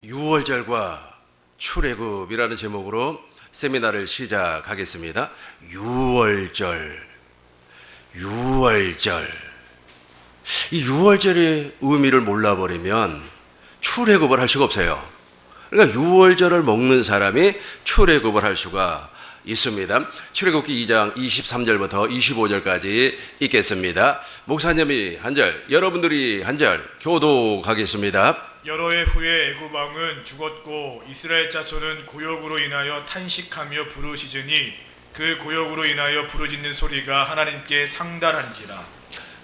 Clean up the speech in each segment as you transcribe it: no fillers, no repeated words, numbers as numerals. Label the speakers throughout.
Speaker 1: 6월절과 출애굽이라는 제목으로 세미나를 시작하겠습니다. 6월절. 이 6월절의 의미를 몰라버리면 출애굽을 할 수가 없어요. 그러니까 6월절을 먹는 사람이 출애굽을 할 수가 있습니다. 출애굽기 2장 23절부터 25절까지 읽겠습니다. 목사님이 한 절, 여러분들이 한 절 교독하겠습니다.
Speaker 2: 여러 해 후에 애굽 왕은 죽었고 이스라엘 자손은 고역으로 인하여 탄식하며 부르짖으니 그 고역으로 인하여 부르짖는 소리가 하나님께 상달한지라.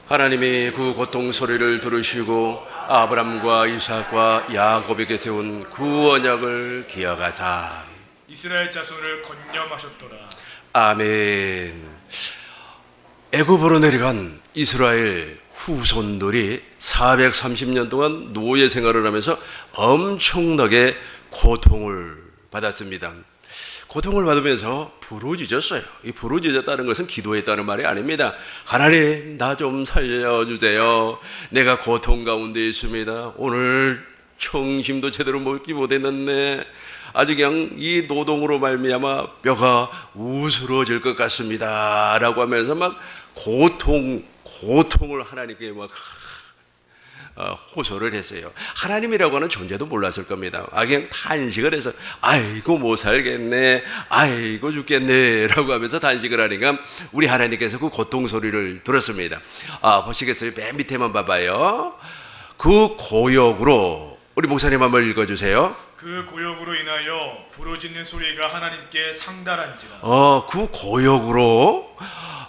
Speaker 1: 하나님이 그 고통 소리를 들으시고 아브람과 이삭과 야곱에게 세운 그 언약을 기억하사
Speaker 2: 이스라엘 자손을 건념하셨더라.
Speaker 1: 아멘. 애굽으로 내려간 이스라엘 후손들이 430년 동안 노예 생활을 하면서 엄청나게 고통을 받았습니다. 고통을 받으면서 부르짖었어요. 이 부르짖었다는 것은 기도했다는 말이 아닙니다. 하나님, 나 좀 살려주세요. 내가 고통 가운데 있습니다. 오늘 청심도 제대로 먹지 못했는데 아주 그냥 이 노동으로 말미암아 뼈가 우스러질 것 같습니다 라고 하면서 막 고통을 하나님께 막 호소를 했어요. 하나님이라고 하는 존재도 몰랐을 겁니다. 그냥 탄식을 해서 아이고 못 살겠네, 아이고 죽겠네 라고 하면서 탄식을 하니까 우리 하나님께서 그 고통 소리를 들었습니다. 보시겠어요? 맨 밑에만 봐봐요. 그 고역으로, 우리 목사님 한번 읽어주세요.
Speaker 2: 그 고역으로 인하여 부르짖는 소리가 하나님께 상달한지라.
Speaker 1: 그 고역으로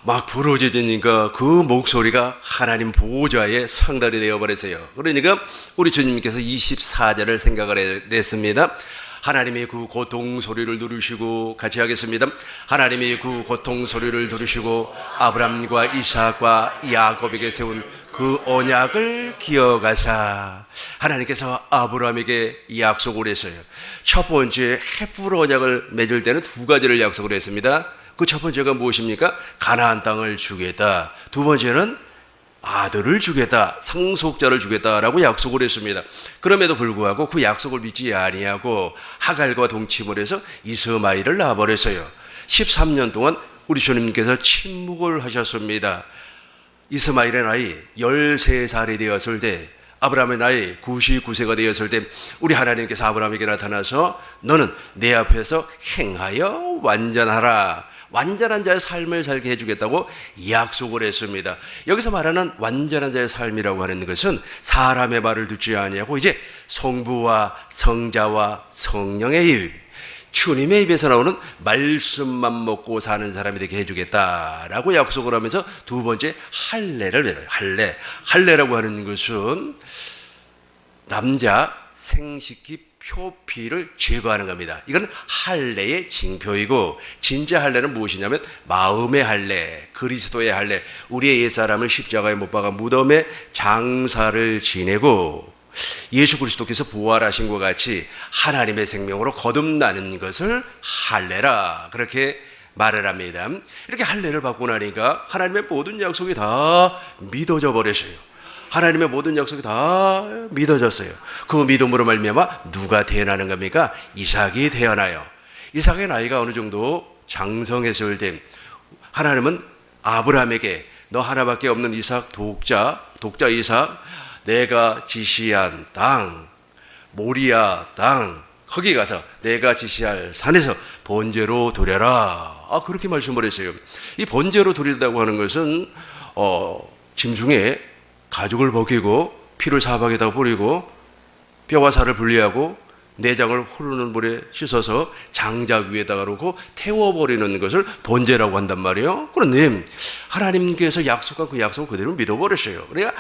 Speaker 1: 막 부르짖으니까 그 목소리가 하나님 보좌에 상달이 되어버렸어요. 그러니까 우리 주님께서 24절을 생각을 냈습니다. 하나님이 그 고통 소리를 들으시고, 같이 하겠습니다. 하나님이 그 고통 소리를 들으시고 아브람과 이삭과 야곱에게 세운 그 언약을 기억하사. 하나님께서 아브람에게 약속을 했어요. 첫 번째 헷불 언약을 맺을 때는 두 가지를 약속을 했습니다. 그 첫 번째가 무엇입니까? 가나안 땅을 주겠다. 두 번째는 아들을 주겠다, 상속자를 주겠다라고 약속을 했습니다. 그럼에도 불구하고 그 약속을 믿지 아니하고 하갈과 동침을 해서 이스마엘을 낳아버렸어요. 13년 동안 우리 주님께서 침묵을 하셨습니다. 이스마엘의 나이 13살이 되었을 때, 아브라함의 나이 99세가 되었을 때 우리 하나님께서 아브라함에게 나타나서 너는 내 앞에서 행하여 완전하라, 완전한 자의 삶을 살게 해주겠다고 약속을 했습니다. 여기서 말하는 완전한 자의 삶이라고 하는 것은 사람의 말을 듣지 아니하고 이제 성부와 성자와 성령의 입, 주님의 입에서 나오는 말씀만 먹고 사는 사람이 되게 해주겠다라고 약속을 하면서 두 번째 할례를 맺어요. 할례라고 하는 것은 남자 생식기 표피를 제거하는 겁니다. 이건 할례의 징표이고, 진짜 할례는 무엇이냐면 마음의 할례, 그리스도의 할례, 우리의 옛사람을 십자가에 못 박아 무덤에 장사를 지내고 예수 그리스도께서 부활하신 것 같이 하나님의 생명으로 거듭나는 것을 할례라, 그렇게 말을 합니다. 이렇게 할례를 받고 나니까 하나님의 모든 약속이 다 믿어져 버렸어요. 하나님의 모든 약속이 다 믿어졌어요. 그 믿음으로 말미암아 누가 태어나는 겁니까? 이삭이 태어나요. 이삭의 나이가 어느 정도 장성했을 때 하나님은 아브라함에게 너 하나밖에 없는 이삭, 독자 이삭, 내가 지시한 땅, 모리아 땅, 거기 가서 내가 지시할 산에서 번제로 드려라, 그렇게 말씀을 했어요. 이 번제로 드린다고 하는 것은 짐승에 가죽을 벗기고 피를 사방에다 뿌리고 뼈와 살을 분리하고 내장을 흐르는 물에 씻어서 장작 위에다가 놓고 태워버리는 것을 번제라고 한단 말이에요. 그런데 하나님께서 약속한 그 약속을 그대로 믿어버렸어요. 그러니까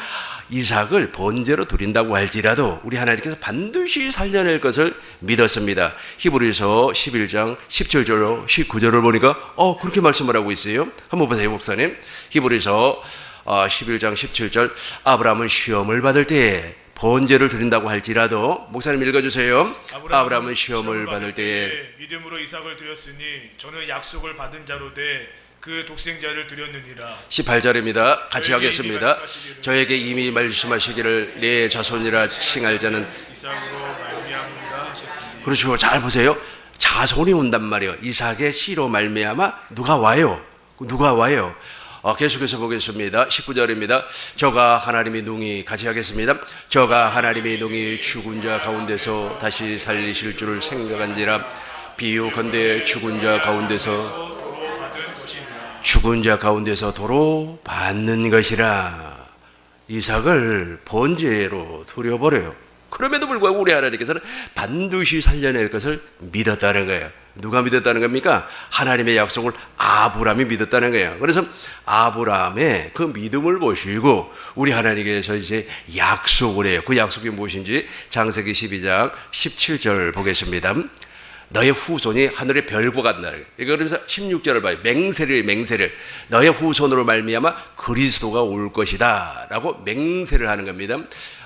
Speaker 1: 이삭을 번제로 드린다고 할지라도 우리 하나님께서 반드시 살려낼 것을 믿었습니다. 히브리서 11장 17절로 19절을 보니까 그렇게 말씀을 하고 있어요. 한번 보세요, 목사님. 히브리서 11장 17절, 아브라함은 시험을 받을 때에 번제를 드린다고 할지라도, 목사님 읽어주세요. 아브라함은 시험을 받을 때에
Speaker 2: 믿음으로 이삭을 드렸으니 저는 약속을 받은 자로 돼 그 독생자를 드렸느니라.
Speaker 1: 18절입니다. 같이 하겠습니다. 저에게 이미 말씀하시기를 내 자손이라 칭할 자는
Speaker 2: 이삭으로 말미암는다 하셨으니
Speaker 1: 그렇죠. 잘 보세요. 자손이 온단 말이에요. 이삭의 씨로 말미암아 누가 와요? 누가 와요? 계속해서 보겠습니다. 19절입니다. 저가 하나님의 능히 같이 하겠습니다. 저가 하나님의 능히 죽은 자 가운데서 다시 살리실 줄을 생각한지라. 비유컨대 죽은 자 가운데서 도로 받는 것이라. 이삭을 번제로 드려버려요. 그럼에도 불구하고 우리 하나님께서는 반드시 살려낼 것을 믿었다는 거예요. 누가 믿었다는 겁니까? 하나님의 약속을 아브라함이 믿었다는 거예요. 그래서 아브라함의 그 믿음을 보시고 우리 하나님께서 이제 약속을 해요. 그 약속이 무엇인지 창세기 12장 17절 보겠습니다. 너의 후손이 하늘의 별과 같다. 이거 그러면서 16절을 봐요. 맹세를 너의 후손으로 말미암아 그리스도가 올 것이다 라고 맹세를 하는 겁니다.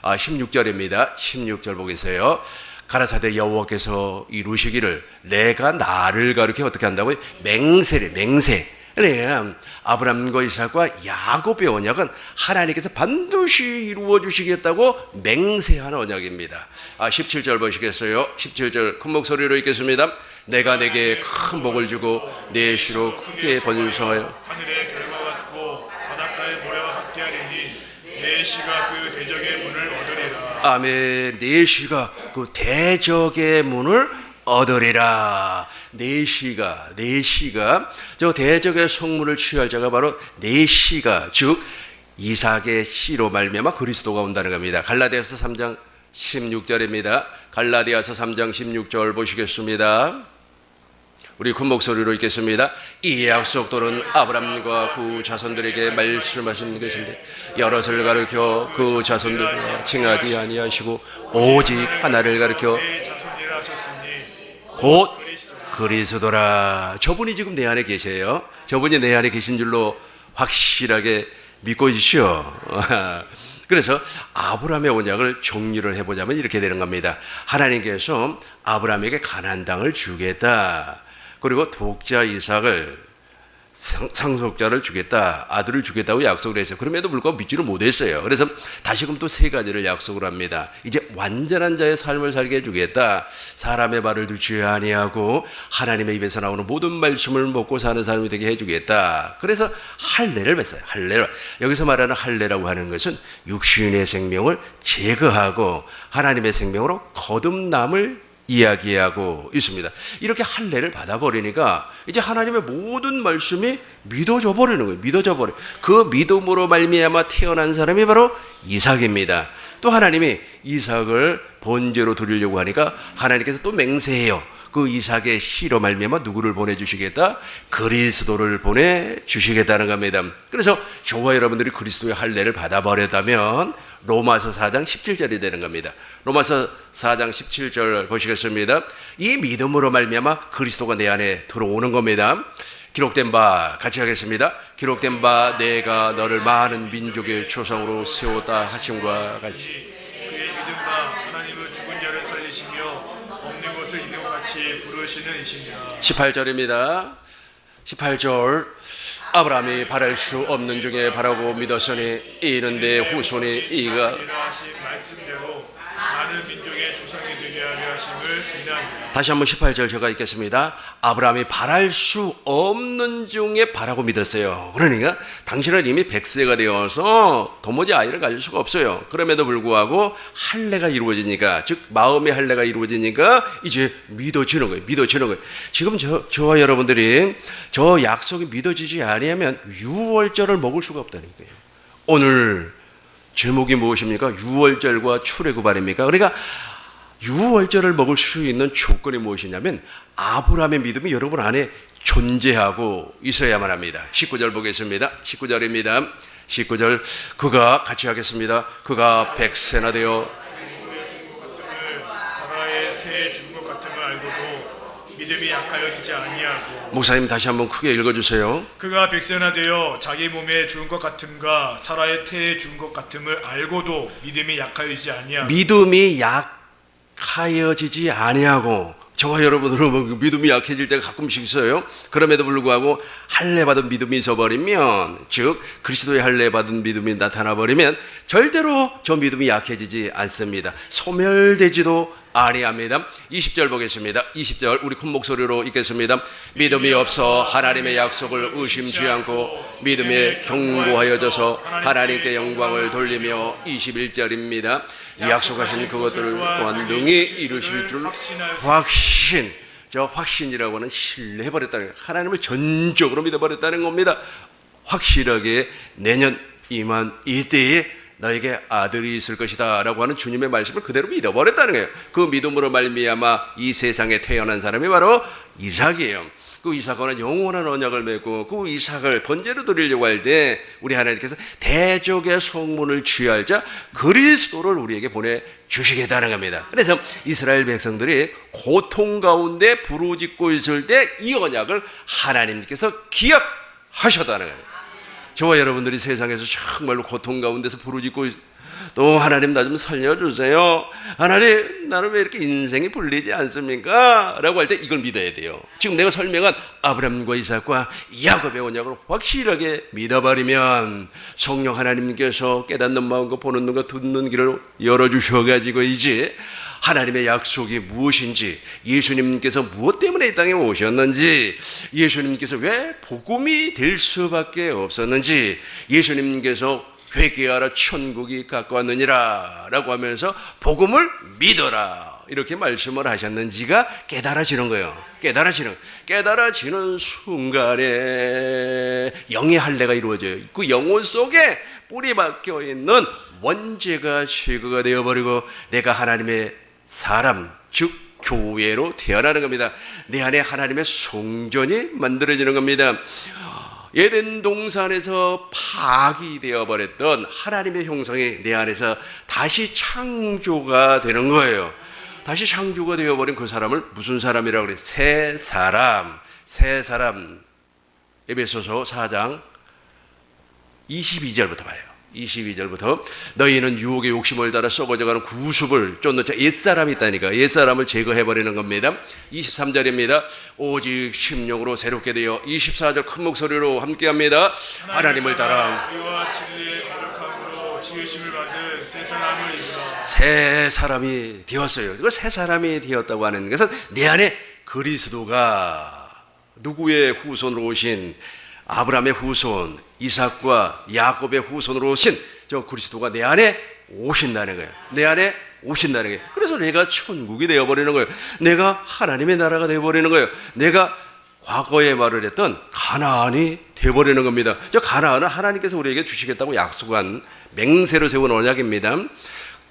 Speaker 1: 16절입니다. 16절 보겠어요. 가라사대 여호와께서 이루시기를 내가 나를 가리켜 어떻게 한다고요? 맹세. 그래, 아브라함과 이삭과 야곱의 언약은 하나님께서 반드시 이루어 주시겠다고 맹세하는 언약입니다. 17절 보시겠어요? 17절 큰 목소리로 읽겠습니다. 내가 내게 큰 복을 주고 내 시로 크게 번성하여
Speaker 2: 하늘의 별과 같고 바닷가의 모래와 함께하리니 내 시가 그 대적의 문을 얻으리라.
Speaker 1: 아멘. 내 시가 그 대적의 문을 얻으리라. 내 시가 저 대적의 성문을 취할 자가 바로 내 시가 즉 이삭의 씨로 말미암아 그리스도가 온다는 겁니다. 갈라디아서 3장 16절입니다. 갈라디아서 3장 16절 보시겠습니다. 우리 큰 목소리로 읽겠습니다. 이 약속들은 아브라함과 그 자손들에게 말씀하신 것인데 여럿을 가르쳐 그 자손들과 칭하지 아니하시고 오직 하나를 가르쳐 곧 그리스도라. 저분이 지금 내 안에 계세요. 저분이 내 안에 계신 줄로 확실하게 믿고 있으시오. 그래서 아브라함의 언약을 정리를 해보자면 이렇게 되는 겁니다. 하나님께서 아브라함에게 가나안 땅을 주겠다. 그리고 독자 이삭을 상속자를 주겠다, 아들을 주겠다고 약속을 했어요. 그럼에도 불구하고 믿지를 못했어요. 그래서 다시금 또 세 가지를 약속을 합니다. 이제 완전한 자의 삶을 살게 해주겠다. 사람의 말을 듣지 아니하고 하나님의 입에서 나오는 모든 말씀을 먹고 사는 사람이 되게 해주겠다. 그래서 할례를 맺어요. 할례. 여기서 말하는 할례라고 하는 것은 육신의 생명을 제거하고 하나님의 생명으로 거듭남을 이야기하고 있습니다. 이렇게 할례를 받아버리니까 이제 하나님의 모든 말씀이 믿어져 버리는 거예요. 믿어져 버려. 그 믿음으로 말미암아 태어난 사람이 바로 이삭입니다. 또 하나님이 이삭을 번제로 드리려고 하니까 하나님께서 또 맹세해요. 그 이삭의 씨로 말미암아 누구를 보내주시겠다? 그리스도를 보내주시겠다는 겁니다. 그래서 저와 여러분들이 그리스도의 할례를 받아버렸다면 로마서 4장 17절이 되는 겁니다. 로마서 4장 17절 보시겠습니다. 이 믿음으로 말미암아 그리스도가 내 안에 들어오는 겁니다. 기록된 바 같이 하겠습니다. 기록된 바 내가 너를 많은 민족의 조상으로 세웠다 하심과 같이
Speaker 2: 그의 믿은 바 하나님은 죽은 자를 살리시며 없는 것을 있는 것 같이 부르시는 이시니라.
Speaker 1: 18절입니다. 18절 아브라함이 바랄 수 없는 중에 바라고 믿었으니 이는 내 후손이 이가
Speaker 2: 하신 말씀대로 많은 민족의 조상이 되게 하려 하심을 비나니라.
Speaker 1: 다시 한번 18절 제가 읽겠습니다. 아브라함이 바랄 수 없는 중에 바라고 믿었어요. 그러니까 당신은 이미 100세가 되어서 도무지 아이를 가질 수가 없어요. 그럼에도 불구하고 할례가 이루어지니까, 즉 마음의 할례가 이루어지니까 이제 믿어지는 거예요. 지금 저와 여러분들이 저 약속이 믿어지지 아니하면 유월절을 먹을 수가 없다는 거예요. 오늘 제목이 무엇입니까? 유월절과 출애굽아닙니까? 그러니까 유월절을 먹을 수 있는 조건이 무엇이냐면 아브라함의 믿음이 여러분 안에 존재하고 있어야만 합니다. 19절 보겠습니다. 19절입니다. 19절 그가 같이 하겠습니다. 그가 100세나 되어
Speaker 2: 사라의 태에 죽은 것 같음을 알고도 믿음이 약하여지지 아니하고.
Speaker 1: 목사님 다시 한번 크게 읽어주세요.
Speaker 2: 그가 100세나 되어 자기 몸에 죽은 것 같음과 사라의 태에 죽은 것 같음을 알고도 믿음이 약하여지지 아니하고.
Speaker 1: 믿음이 약하여지지 아니하고. 저와 여러분들은 믿음이 약해질 때가 가끔씩 있어요. 그럼에도 불구하고 할례 받은 믿음이 있어버리면, 즉 그리스도의 할례 받은 믿음이 나타나 버리면 절대로 저 믿음이 약해지지 않습니다. 소멸되지도 아니합니다. 20절 보겠습니다. 20절 우리 큰 목소리로 읽겠습니다. 믿음이 없어 하나님의 약속을 의심치 않고 믿음에 견고하여져서 하나님께 영광을 돌리며 21절입니다. 약속하신 그것들을 완등히 이루실 줄 확신. 저 확신이라고 하는 신뢰해버렸다는 거예요. 하나님을 전적으로 믿어버렸다는 겁니다. 확실하게 내년 이만 이때에 너에게 아들이 있을 것이다 라고 하는 주님의 말씀을 그대로 믿어버렸다는 거예요. 그 믿음으로 말미암아 이 세상에 태어난 사람이 바로 이삭이에요. 그 이삭과는 영원한 언약을 맺고 그 이삭을 번제로 드리려고 할 때 우리 하나님께서 대적의 성문을 취할 자 그리스도를 우리에게 보내주시겠다는 겁니다. 그래서 이스라엘 백성들이 고통 가운데 부르짖고 있을 때 이 언약을 하나님께서 기억하셨다는 거예요. 저와 여러분들이 세상에서 정말로 고통 가운데서 부르짖고 또 하나님 나 좀 살려주세요. 하나님 나는 왜 이렇게 인생이 불리지 않습니까? 라고 할 때 이걸 믿어야 돼요. 지금 내가 설명한 아브라함과 이삭과 야곱의 언약을 확실하게 믿어버리면 성령 하나님께서 깨닫는 마음과 보는 눈과 듣는 길을 열어주셔가지고 이제 하나님의 약속이 무엇인지, 예수님께서 무엇 때문에 이 땅에 오셨는지, 예수님께서 왜 복음이 될 수밖에 없었는지, 예수님께서 회개하라 천국이 가까웠느니라 라고 하면서 복음을 믿어라 이렇게 말씀을 하셨는지가 깨달아지는 거예요. 깨달아지는 순간에 영의 할례가 이루어져요. 그 영혼 속에 뿌리 박혀 있는 원죄가 제거가 되어버리고 내가 하나님의 사람 즉 교회로 태어나는 겁니다. 내 안에 하나님의 성전이 만들어지는 겁니다. 에덴 동산에서 파기되어 버렸던 하나님의 형상이 내 안에서 다시 창조가 되는 거예요. 다시 창조가 되어버린 그 사람을 무슨 사람이라고 그래요? 새 사람. 에베소서 4장 22절부터 봐요. 22절부터 너희는 유혹의 욕심을 따라 썩어져가는 구습을 쫓는 자 옛사람이 있다니까 옛사람을 제거해버리는 겁니다. 23절입니다. 오직 심령으로 새롭게 되어 24절 큰 목소리로 함께합니다. 하나님을 따라
Speaker 2: 우리와 진리의 거룩함으로 지으심을 받은 새 사람을 입으라.
Speaker 1: 새 사람이 되었어요. 이거 새 사람이 되었다고 하는 것은 내 안에 그리스도가 누구의 후손으로 오신 아브라함의 후손 이삭과 야곱의 후손으로 오신 저 그리스도가 내 안에 오신다는 거예요. 내 안에 오신다는 거예요. 그래서 내가 천국이 되어버리는 거예요. 내가 하나님의 나라가 되어버리는 거예요. 내가 과거에 말을 했던 가나안이 되어버리는 겁니다. 저 가나안은 하나님께서 우리에게 주시겠다고 약속한 맹세로 세운 언약입니다.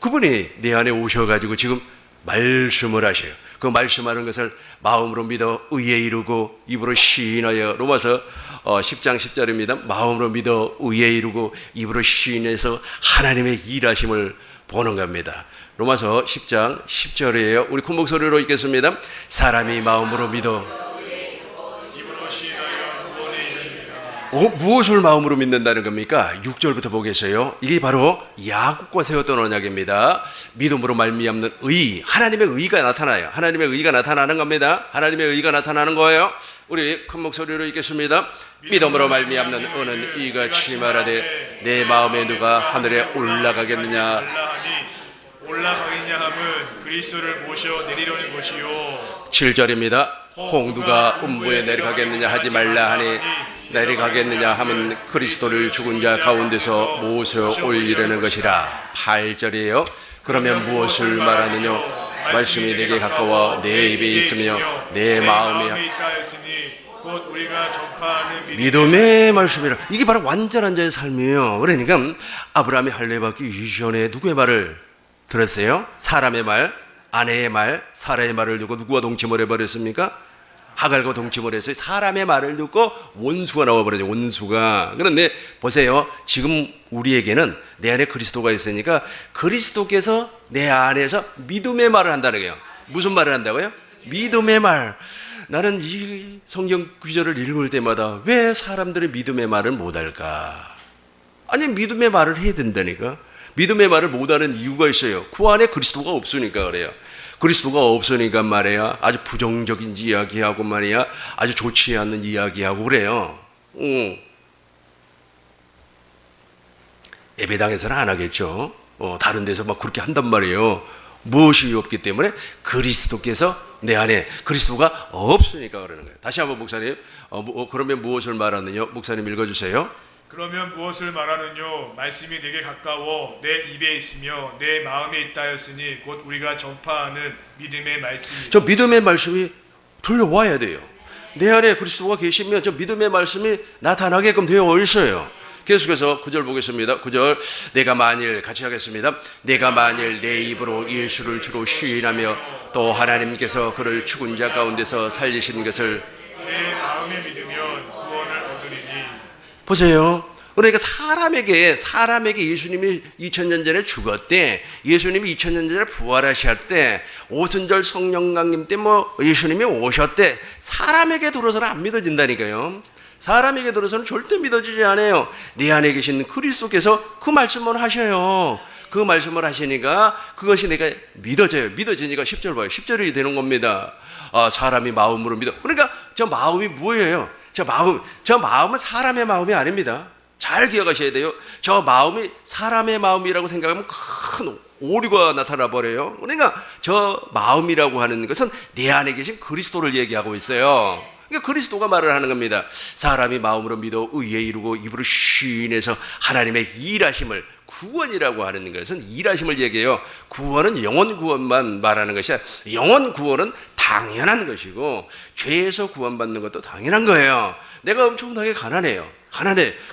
Speaker 1: 그분이 내 안에 오셔가지고 지금 말씀을 하셔요. 그 말씀하는 것을 마음으로 믿어 의에 이루고 입으로 시인하여 로마서 10장 10절입니다. 마음으로 믿어 의에 이루고 입으로 시인해서 하나님의 일하심을 보는 겁니다. 로마서 10장 10절이에요. 우리 큰 목소리로 읽겠습니다. 사람이 마음으로 믿어 무엇을 마음으로 믿는다는 겁니까? 6절부터 보겠어요. 이게 바로 야곱과 세웠던 언약입니다. 믿음으로 말미암는 의, 하나님의 의가 나타나요. 하나님의 의가 나타나는 겁니다. 하나님의 의가 나타나는 거예요. 우리 큰 목소리로 읽겠습니다. 믿음으로 말미암는 의는 이같이 말하되 내 마음에 누가 하늘에 올라가겠느냐
Speaker 2: 함은 그리스도를 모셔 내리려는 것이요.
Speaker 1: 7절입니다. 홍두가 음부에 내려가겠느냐 하지 말라 하니 내려가겠느냐 하면 그리스도를 죽은 자 가운데서 모셔 올리려는 것이라. 8절이에요. 그러면 무엇을 말하느냐 말씀이 내게 가까워 내 입에 있으며 내 마음에
Speaker 2: 있다 했으니 곧 우리가 전파하는
Speaker 1: 믿음의 말씀이라. 이게 바로 완전한 자의 삶이에요. 그러니까 아브라함이 할례받기 이전에 누구의 말을 들었어요? 사람의 말, 아내의 말, 사라의 말을 듣고 누구와 동침을 해버렸습니까? 하갈과 동침을 해서 사람의 말을 듣고 원수가 나와버려요. 원수가. 그런데 보세요. 지금 우리에게는 내 안에 그리스도가 있으니까 그리스도께서 내 안에서 믿음의 말을 한다는 거예요. 무슨 말을 한다고요? 믿음의 말. 나는 이 성경 구절을 읽을 때마다 왜 사람들이 믿음의 말을 못할까? 아니 믿음의 말을 해야 된다니까. 믿음의 말을 못하는 이유가 있어요. 그 안에 그리스도가 없으니까 그래요. 그리스도가 없으니까 말이야 아주 부정적인 이야기하고 말이야 아주 좋지 않는 이야기하고 그래요. 예배당에서는 안 하겠죠. 다른 데서 막 그렇게 한단 말이에요. 무엇이 없기 때문에 그리스도께서 내 안에 그리스도가 없으니까 그러는 거예요. 다시 한번 목사님, 그러면 무엇을 말하느냐? 목사님 읽어주세요.
Speaker 2: 그러면 무엇을 말하느뇨? 말씀이 내게 가까워 내 입에 있으며 내 마음에 있다 하였으니 곧 우리가 전파하는 믿음의 말씀이다.
Speaker 1: 저 믿음의 말씀이 들려와야 돼요. 내 안에 그리스도가 계시면 저 믿음의 말씀이 나타나게끔 되어 있어요. 계속해서 9절 보겠습니다. 9절, 내가 만일, 같이 하겠습니다. 내가 만일 내 입으로 예수를 주로 시인하며 또 하나님께서 그를 죽은 자 가운데서 살리신 것을
Speaker 2: 내 마음에 믿으면 구원을 얻으리니.
Speaker 1: 보세요. 그러니까 사람에게 예수님이 2000년 전에 죽었대. 예수님이 2000년 전에 부활하셨대. 오순절 성령 강림 때 예수님이 오셨대. 사람에게 들어서는 안 믿어진다니까요. 사람에게 들어서는 절대 믿어지지 않아요. 내 안에 계신 그리스도께서 그 말씀을 하셔요. 그 말씀을 하시니까 그것이 내가 믿어져요. 믿어지니까 10절 봐요. 10절이 되는 겁니다. 사람이 마음으로 믿어. 그러니까 저 마음이 뭐예요? 저 마음은 사람의 마음이 아닙니다. 잘 기억하셔야 돼요. 저 마음이 사람의 마음이라고 생각하면 큰 오류가 나타나 버려요. 그러니까 저 마음이라고 하는 것은 내 안에 계신 그리스도를 얘기하고 있어요. 그러니까 그리스도가 말을 하는 겁니다. 사람이 마음으로 믿어 의에 이루고 입으로 시인해서 하나님의 일하심을, 구원이라고 하는 것은 일하심을 얘기해요. 구원은 영원 구원만 말하는 것이 아니라 영원 구원은 당연한 것이고 죄에서 구원받는 것도 당연한 거예요. 내가 엄청나게 가난해요.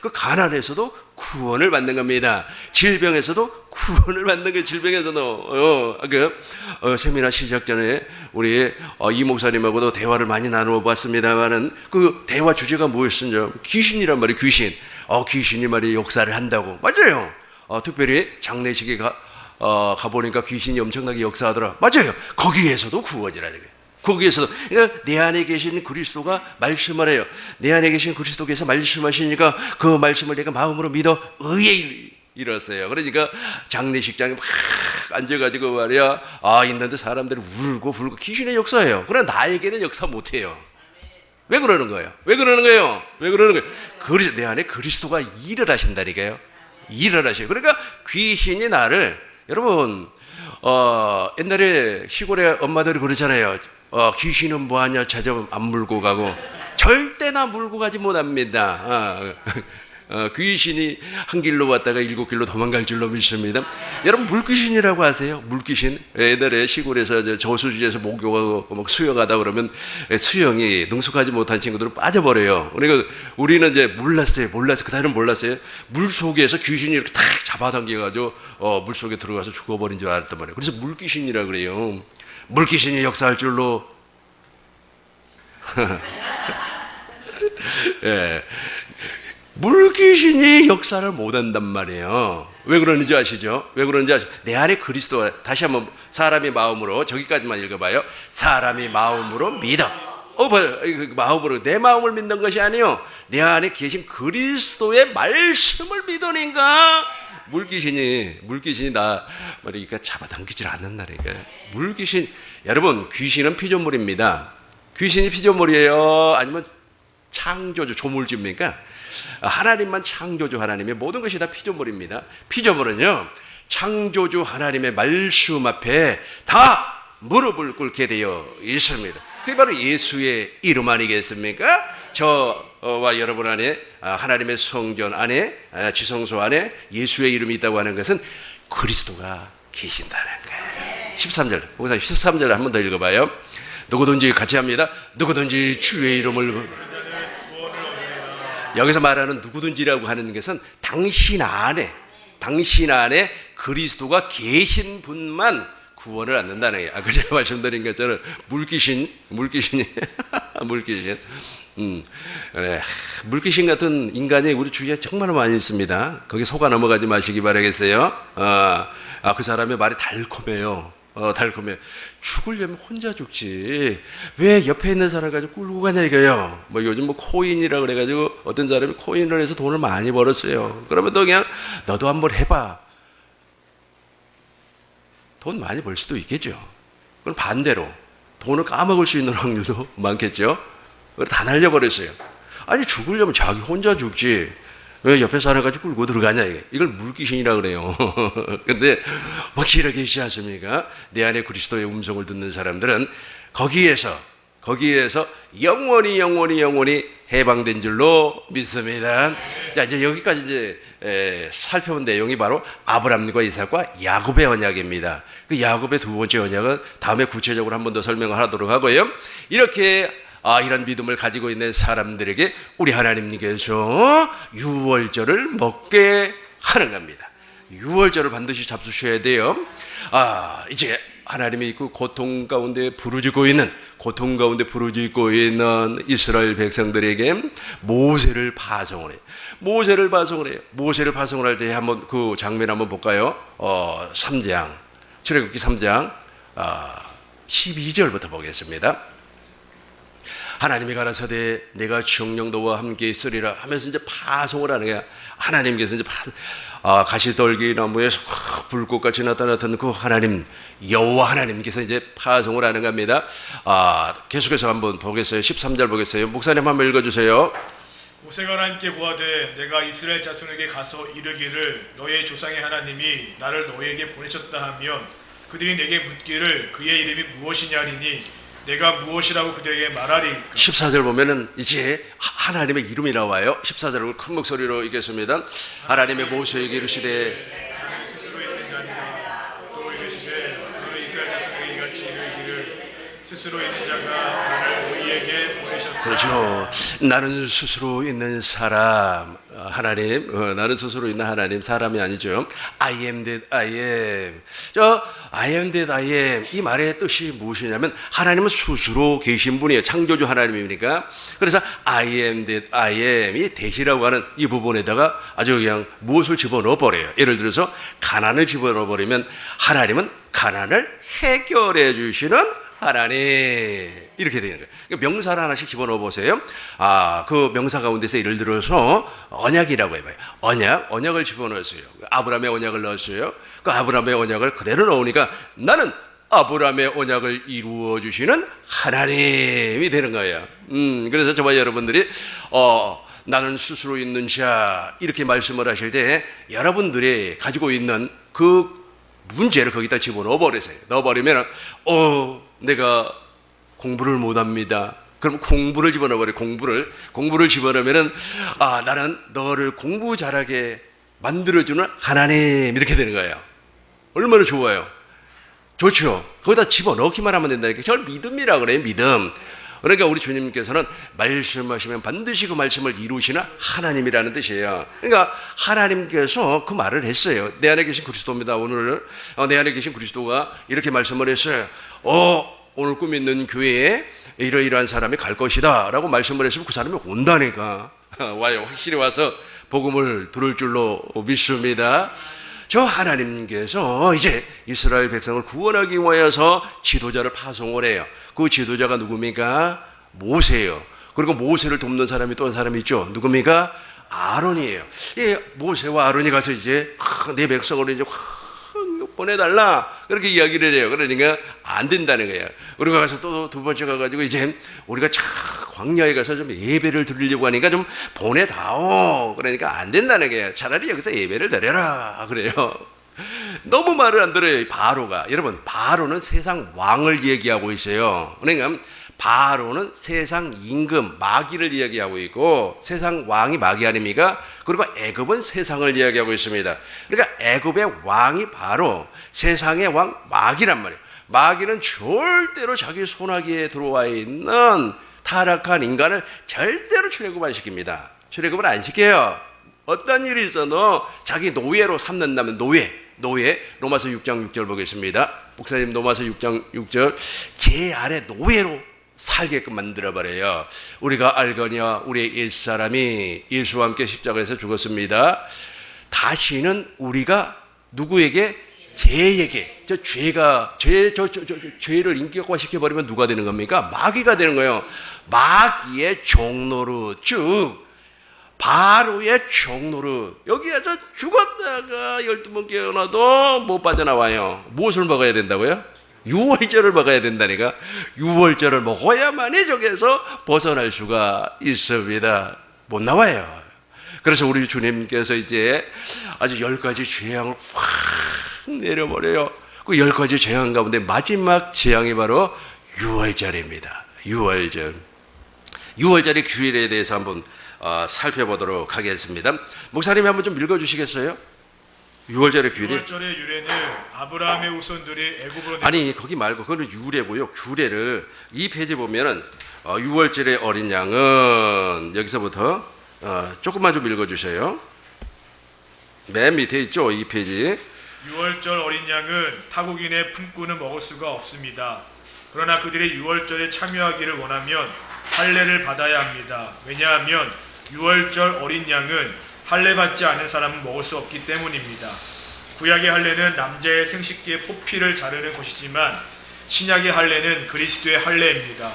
Speaker 1: 그 가난에서도 구원을 받는 겁니다. 질병에서도 구원을 받는 거예요. 질병에서도. 세미나 시작 전에 우리 이 목사님하고도 대화를 많이 나누어 봤습니다만은 그 대화 주제가 뭐였었죠? 귀신이란 말이에요. 귀신이 말이에요. 역사를 한다고. 맞아요. 특별히 장례식에 가보니까 귀신이 엄청나게 역사하더라. 맞아요. 거기에서도 구원이라는 거예요. 거기에서도. 그러니까 내 안에 계신 그리스도가 말씀을 해요. 내 안에 계신 그리스도께서 말씀하시니까 그 말씀을 내가 마음으로 믿어 의에 이뤘어요. 그러니까 장례식장에 막 앉아가지고 말이야. 있는데 사람들이 울고 불고 귀신의 역사예요. 그러나 나에게는 역사 못해요. 왜 그러는 거예요? 내 안에 그리스도가 일을 하신다니까요. 일을 하셔요. 그러니까 귀신이 나를, 여러분, 옛날에 시골에 엄마들이 그러잖아요. 귀신은 뭐하냐 찾아보면 안 물고 가고. 절대 나 물고 가지 못합니다. 귀신이 한 길로 왔다가 7길로 도망갈 줄로 믿습니다. 여러분, 물귀신이라고 아세요? 물귀신. 옛날에 시골에서 저수지에서 목욕하고 수영하다 그러면 수영이 능숙하지 못한 친구들은 빠져버려요. 그러니까 우리는 이제 몰랐어요. 그다음에는 몰랐어요. 물 속에서 귀신이 이렇게 탁 잡아당겨가지고 물 속에 들어가서 죽어버린 줄 알았단 말이에요. 그래서 물귀신이라 그래요. 물귀신이 역사할 줄로. 예. 물귀신이 역사를 못한단 말이에요. 왜 그러는지 아시죠? 내 안에 그리스도가, 다시 한번 사람이 마음으로, 저기까지만 읽어봐요. 사람이 마음으로 믿어. 마음으로, 내 마음을 믿는 것이 아니요, 내 안에 계신 그리스도의 말씀을 믿으니까 물귀신이 나 그러니까 잡아당기질 않는다니까. 물귀신, 여러분, 귀신은 피조물입니다. 귀신이 피조물이에요? 아니면 창조주, 조물주입니까? 하나님만 창조주 하나님의 모든 것이 다 피조물입니다. 피조물은요, 창조주 하나님의 말씀 앞에 다 무릎을 꿇게 되어 있습니다. 그게 바로 예수의 이름 아니겠습니까? 저와 여러분 안에, 하나님의 성전 안에, 지성소 안에 예수의 이름이 있다고 하는 것은 그리스도가 계신다는 거예요. 13절, 목사 13절 한 번 더 읽어봐요. 누구든지, 같이 합니다. 누구든지 주의 이름을, 여기서 말하는 누구든지라고 하는 것은 당신 안에 그리스도가 계신 분만 구원을 얻는다는 거예요. 아까 제가 말씀드린 것처럼 물귀신이 물귀신. 그래. 물귀신 같은 인간이 우리 주위에 정말 많이 있습니다. 거기 속아 넘어가지 마시기 바라겠어요. 그 사람의 말이 달콤해요. 달콤해. 죽으려면 혼자 죽지. 왜 옆에 있는 사람 가지고 끌고 가냐 이거요. 요즘 코인이라 그래가지고 어떤 사람이 코인을 해서 돈을 많이 벌었어요. 그러면 또 그냥 너도 한번 해봐. 돈 많이 벌 수도 있겠죠. 그럼 반대로 돈을 까먹을 수 있는 확률도 많겠죠. 다 날려버렸어요. 아니, 죽으려면 자기 혼자 죽지. 왜 옆에 사람까지 끌고 들어가냐, 이게. 이걸 물귀신이라 그래요. 근데 확실하게 계시지 않습니까? 내 안에 그리스도의 음성을 듣는 사람들은 거기에서 영원히 해방된 줄로 믿습니다. 자, 이제 여기까지 이제 살펴본 내용이 바로 아브라함과 이삭과 야곱의 언약입니다. 그 야곱의 두 번째 언약은 다음에 구체적으로 한 번 더 설명을 하도록 하고요. 이렇게 이런 믿음을 가지고 있는 사람들에게 우리 하나님께서 유월절을 먹게 하는 겁니다. 유월절을 반드시 잡수셔야 돼요. 이제 하나님이 그 고통 가운데 부르짖고 있는 이스라엘 백성들에게 모세를 파송을 해요. 모세를 파송을 할 때 한번 그 장면 한번 볼까요? 3장, 출애굽기 3장 12절부터 보겠습니다. 하나님이 가라사대 내가 정녕 너와 함께 있으리라 하면서 이제 파송을 하는 거야. 하나님께서 이제 가시떨기 나무에서 불꽃같이 나타났던 그 하나님, 여호와 하나님께서 이제 파송을 하는 겁니다. 계속해서 한번 보겠어요. 13절 보겠어요. 목사님 한번 읽어주세요.
Speaker 2: 모세가 하나님께 고하되 내가 이스라엘 자손에게 가서 이르기를 너의 조상의 하나님이 나를 너에게 보내셨다 하면 그들이 내게 묻기를 그의 이름이 무엇이냐리니 내가 무엇이라고 그들에게 말하리까.
Speaker 1: 14절 보면은 이제 하나님의 이름이 나와요. 14절을 큰 목소리로 읽겠습니다. 하나님의 모세에게 이르시되
Speaker 2: 스스로 있는 자니라. 또 이르시되 너는 이스라엘 자손에게 이같이 이르기를 스스로 있는 자가 나를 너희에게 보내셨다.
Speaker 1: 그렇죠. 나는 스스로 있는 사람, 하나님, 나는 스스로 있는 하나님, 사람이 아니죠. I am that I am. I am that I am. 이 말의 뜻이 무엇이냐면 하나님은 스스로 계신 분이에요. 창조주 하나님이니까. 그래서 I am that I am 이 대시라고 하는 이 부분에다가 아주 그냥 무엇을 집어넣어 버려요. 예를 들어서 가난을 집어넣어 버리면 하나님은 가난을 해결해 주시는 하나님, 이렇게 되는 거예요. 명사를 하나씩 집어넣어 보세요. 그 명사 가운데서 예를 들어서 언약이라고 해봐요. 언약을 집어넣었어요. 아브라함의 언약을 넣었어요. 그 아브라함의 언약을 그대로 넣으니까 나는 아브라함의 언약을 이루어 주시는 하나님이 되는 거예요. 그래서 저와 여러분들이 나는 스스로 있는 자, 이렇게 말씀을 하실 때 여러분들이 가지고 있는 그 문제를 거기다 집어넣어 버리세요. 넣어버리면 내가 공부를 못합니다. 그럼 공부를 집어넣어버려요. 공부를 집어넣으면 나는 너를 공부 잘하게 만들어주는 하나님, 이렇게 되는 거예요. 얼마나 좋아요. 좋죠. 거기다 집어넣기만 하면 된다니까. 저걸 믿음이라고 그래요. 믿음. 그러니까 우리 주님께서는 말씀하시면 반드시 그 말씀을 이루시는 하나님이라는 뜻이에요. 그러니까 하나님께서 그 말을 했어요. 내 안에 계신 그리스도입니다. 오늘 내 안에 계신 그리스도가 이렇게 말씀을 했어요. 오늘 꿈 있는 교회에 이러이러한 사람이 갈 것이다 라고 말씀을 했으면 그 사람이 온다니까. 와요. 확실히 와서 복음을 들을 줄로 믿습니다. 저 하나님께서 이제 이스라엘 백성을 구원하기 위하여서 지도자를 파송을 해요. 그 지도자가 누굽니까? 모세예요. 그리고 모세를 돕는 사람이 또 한 사람이 있죠. 누굽니까? 아론이에요. 모세와 아론이 가서 이제 내 백성을 이제 보내달라, 그렇게 이야기를 해요. 그러니까 안 된다는 거예요. 우리가 가서 또 두 번째 가가지고 이제 우리가 광야에 가서 좀 예배를 드리려고 하니까 좀 보내다오. 그러니까 안 된다는 거예요. 차라리 여기서 예배를 드려라 그래요. 너무 말을 안 들어요. 바로가. 여러분, 바로는 세상 왕을 얘기하고 있어요. 그러니까 바로는 세상 임금, 마귀를 이야기하고 있고, 세상 왕이 마귀 아닙니까? 그리고 애굽은 세상을 이야기하고 있습니다. 그러니까 애굽의 왕이 바로, 세상의 왕 마귀란 말이에요. 마귀는 절대로 자기 손아귀에 들어와 있는 타락한 인간을 절대로 출애굽 안 시킵니다. 출애굽을 안 시켜요. 어떤 일이 있어도 자기 노예로 삼는다면 노예. 로마서 6장 6절 보겠습니다. 목사님, 로마서 6장 6절. 제 아래 노예로 살게끔 만들어버려요. 우리가 알거니와 우리의 옛사람이 예수와 함께 십자가에서 죽었습니다. 다시는 우리가 누구에게? 죄에게. 죄를 인격화 시켜버리면 누가 되는 겁니까? 마귀가 되는 거예요. 마귀의 종노릇, 쭉 바로의 종노릇. 여기에서 죽었다가 12번 깨어나도 못 빠져나와요. 무엇을 먹어야 된다고요? 유월절을 먹어야 된다니까. 유월절을 먹어야만이 저기에서 벗어날 수가 있습니다. 못 나와요. 그래서 우리 주님께서 이제 아주 10가지 재앙을 확 내려버려요. 그 10가지 재앙 가운데 마지막 재앙이 바로 유월절입니다. 유월절. 유월절의 규율에 대해서 한번 살펴보도록 하겠습니다. 목사님이 한번 좀 읽어주시겠어요? 유월절의 규례.
Speaker 2: 유월절의 유래는 아브라함의 후손들이 애굽으로
Speaker 1: 아니 거기 말고 그거는 유래고요. 규례를 이 페이지 보면은 유월절의 어린 양은 여기서부터 조금만 좀 읽어주세요. 맨 밑에 있죠, 이 페이지.
Speaker 2: 유월절 어린 양은 타국인의 품꾼은 먹을 수가 없습니다. 그러나 그들이 유월절에 참여하기를 원하면 할례를 받아야 합니다. 왜냐하면 유월절 어린 양은 할례 받지 않은 사람은 먹을 수 없기 때문입니다. 구약의 할례는 남자의 생식기의 포피를 자르는 것이지만 신약의 할례는 그리스도의 할례입니다.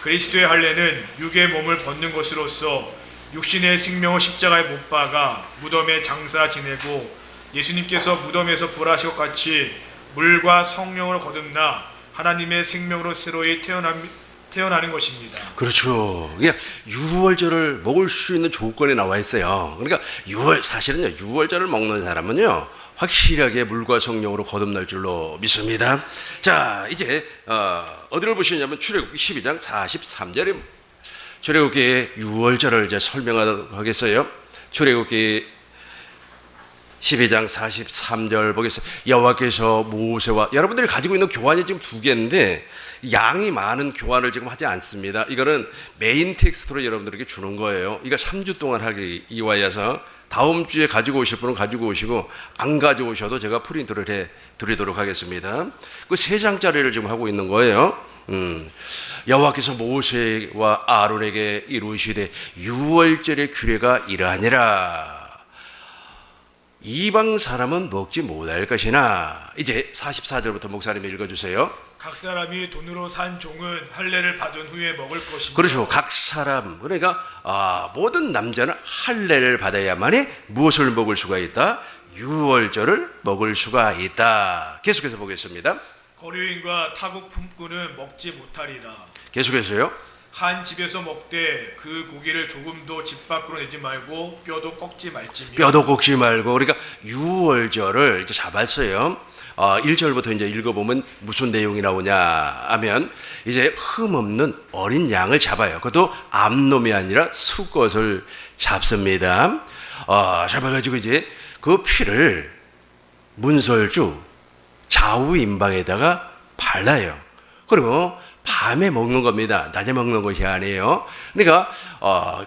Speaker 2: 그리스도의 할례는 육의 몸을 벗는 것으로서 육신의 생명을 십자가에 못 박아 무덤에 장사 지내고 예수님께서 무덤에서 부활하신 것 같이 물과 성령으로 거듭나 하나님의 생명으로 새로이 태어나는 것입니다.
Speaker 1: 그렇죠. 그러니까 유월절을 먹을 수 있는 조건이 나와 있어요. 그러니까 사실은요, 유월절을 먹는 사람은요, 확실하게 물과 성령으로 거듭날 줄로 믿습니다. 자, 이제 어디를 보시냐면 출애굽기 12장 43절에 출애굽기의 유월절을 이제 설명하도록 하겠어요. 출애굽기 12장 43절 보겠습니다. 여호와께서 모세와 여러분들이 가지고 있는 교환이 지금 2개인데 양이 많은 교환을 지금 하지 않습니다. 이거는 메인 텍스트로 여러분들에게 주는 거예요. 이거 3주 동안 하기 이와여서 다음 주에 가지고 오실 분은 가지고 오시고 안 가져오셔도 제가 프린트를 해 드리도록 하겠습니다. 그 3장짜리를 지금 하고 있는 거예요. 여호와께서 모세와 아론에게 이루시되 유월절의 규례가 이러하니라. 이방 사람은 먹지 못할 것이나. 이제 44절부터 목사님이 읽어주세요.
Speaker 2: 각 사람이 돈으로 산 종은 할례를 받은 후에 먹을 것입니다.
Speaker 1: 그렇죠. 각 사람, 그러니까 모든 남자는 할례를 받아야만이 무엇을 먹을 수가 있다? 유월절을 먹을 수가 있다. 계속해서 보겠습니다.
Speaker 2: 거류인과 타국 품꾼은 먹지 못하리라.
Speaker 1: 계속해서요.
Speaker 2: 한 집에서 먹되 그 고기를 조금도 집 밖으로 내지 말고 뼈도 꺾지 말지며.
Speaker 1: 뼈도 꺾지 말고. 그러니까 유월절을 이제 잡았어요. 1절부터 이제 읽어보면 무슨 내용이 나오냐 하면 이제 흠없는 어린 양을 잡아요. 그것도 암놈이 아니라 수컷을 잡습니다. 잡아가지고 이제 그 피를 문설주 좌우 임방에다가 발라요. 그리고 밤에 먹는 겁니다. 낮에 먹는 것이 아니에요. 그러니까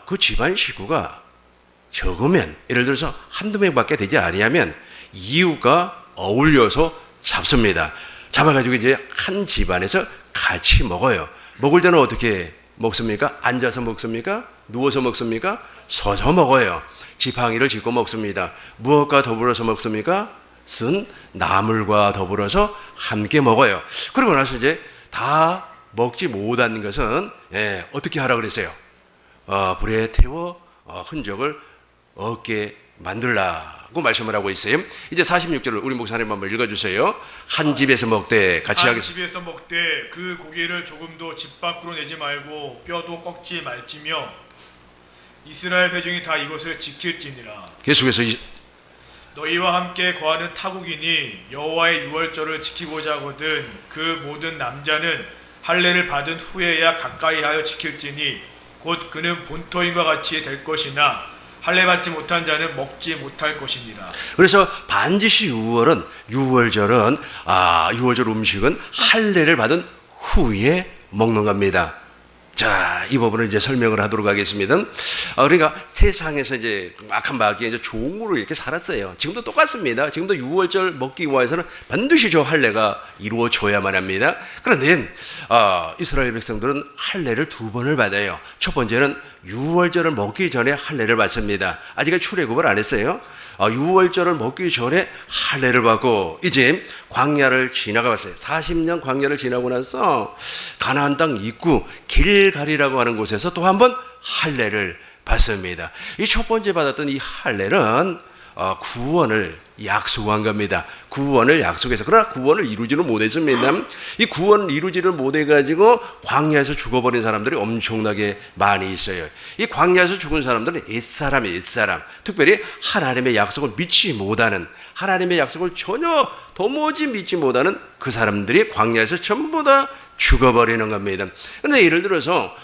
Speaker 1: 그 집안 식구가 적으면, 예를 들어서 한두 명밖에 되지 아니하면 이웃과 어울려서 잡습니다. 잡아가지고 이제 한 집안에서 같이 먹어요. 먹을 때는 어떻게 먹습니까? 앉아서 먹습니까? 누워서 먹습니까? 서서 먹어요. 지팡이를 짚고 먹습니다. 무엇과 더불어서 먹습니까? 쓴 나물과 더불어서 함께 먹어요. 그러고 나서 이제 다 먹지 못한 것은 어떻게 하라 그랬어요? 불에 태워 흔적을 없게 만들라고 말씀을 하고 있어요. 이제 46절을 우리 목사님 한번 읽어주세요. 한 집에서 먹되 같이
Speaker 2: 한 집에서 먹되 그 고기를 조금도 집 밖으로 내지 말고 뼈도 꺾지 말지며 이스라엘 회중이 다 이것을 지킬지니라.
Speaker 1: 계속해서
Speaker 2: 너희와 함께 거하는 타국인이 여호와의 유월절을 지키고자 하거든 그 모든 남자는 할례를 받은 후에야 가까이하여 지킬지니 곧 그는 본토인과 같이 될 것이나 할례 받지 못한 자는 먹지 못할 것이니라.
Speaker 1: 그래서 반드시 유월절은 유월절 음식은 할례를 받은 후에 먹는 겁니다. 자, 이 부분을 이제 설명을 하도록 하겠습니다. 그러니까 세상에서 이제 악한 마귀가 이제 종으로 이렇게 살았어요. 지금도 똑같습니다. 지금도 유월절 먹기 위해서는 반드시 저 할례가 이루어져야만 합니다. 그런데 이스라엘 백성들은 할례를 2번을 받아요. 첫 번째는 유월절을 먹기 전에 할례를 받습니다. 아직 출애굽을 안 했어요. 유월절을 먹기 전에 할례를 받고 이제 광야를 지나가 봤어요. 40년 광야를 지나고 나서 가나안 땅 입구 길갈이라고 하는 곳에서 또 한 번 할례를 받습니다. 이 첫 번째 받았던 이 할례는 구원을 약속한 겁니다. 구원을 약속해서. 그러나 구원을 이루지는 못했습니다. 이 구원을 이루지를 못해가지고 광야에서 죽어버린 사람들이 엄청나게 많이 있어요. 이 광야에서 죽은 사람들은 옛사람이에요, 옛사람. 특별히 하나님의 약속을 믿지 못하는, 하나님의 약속을 전혀 도무지 믿지 못하는 그 사람들이 광야에서 전부 다 죽어버리는 겁니다. 그런데 예를 들어서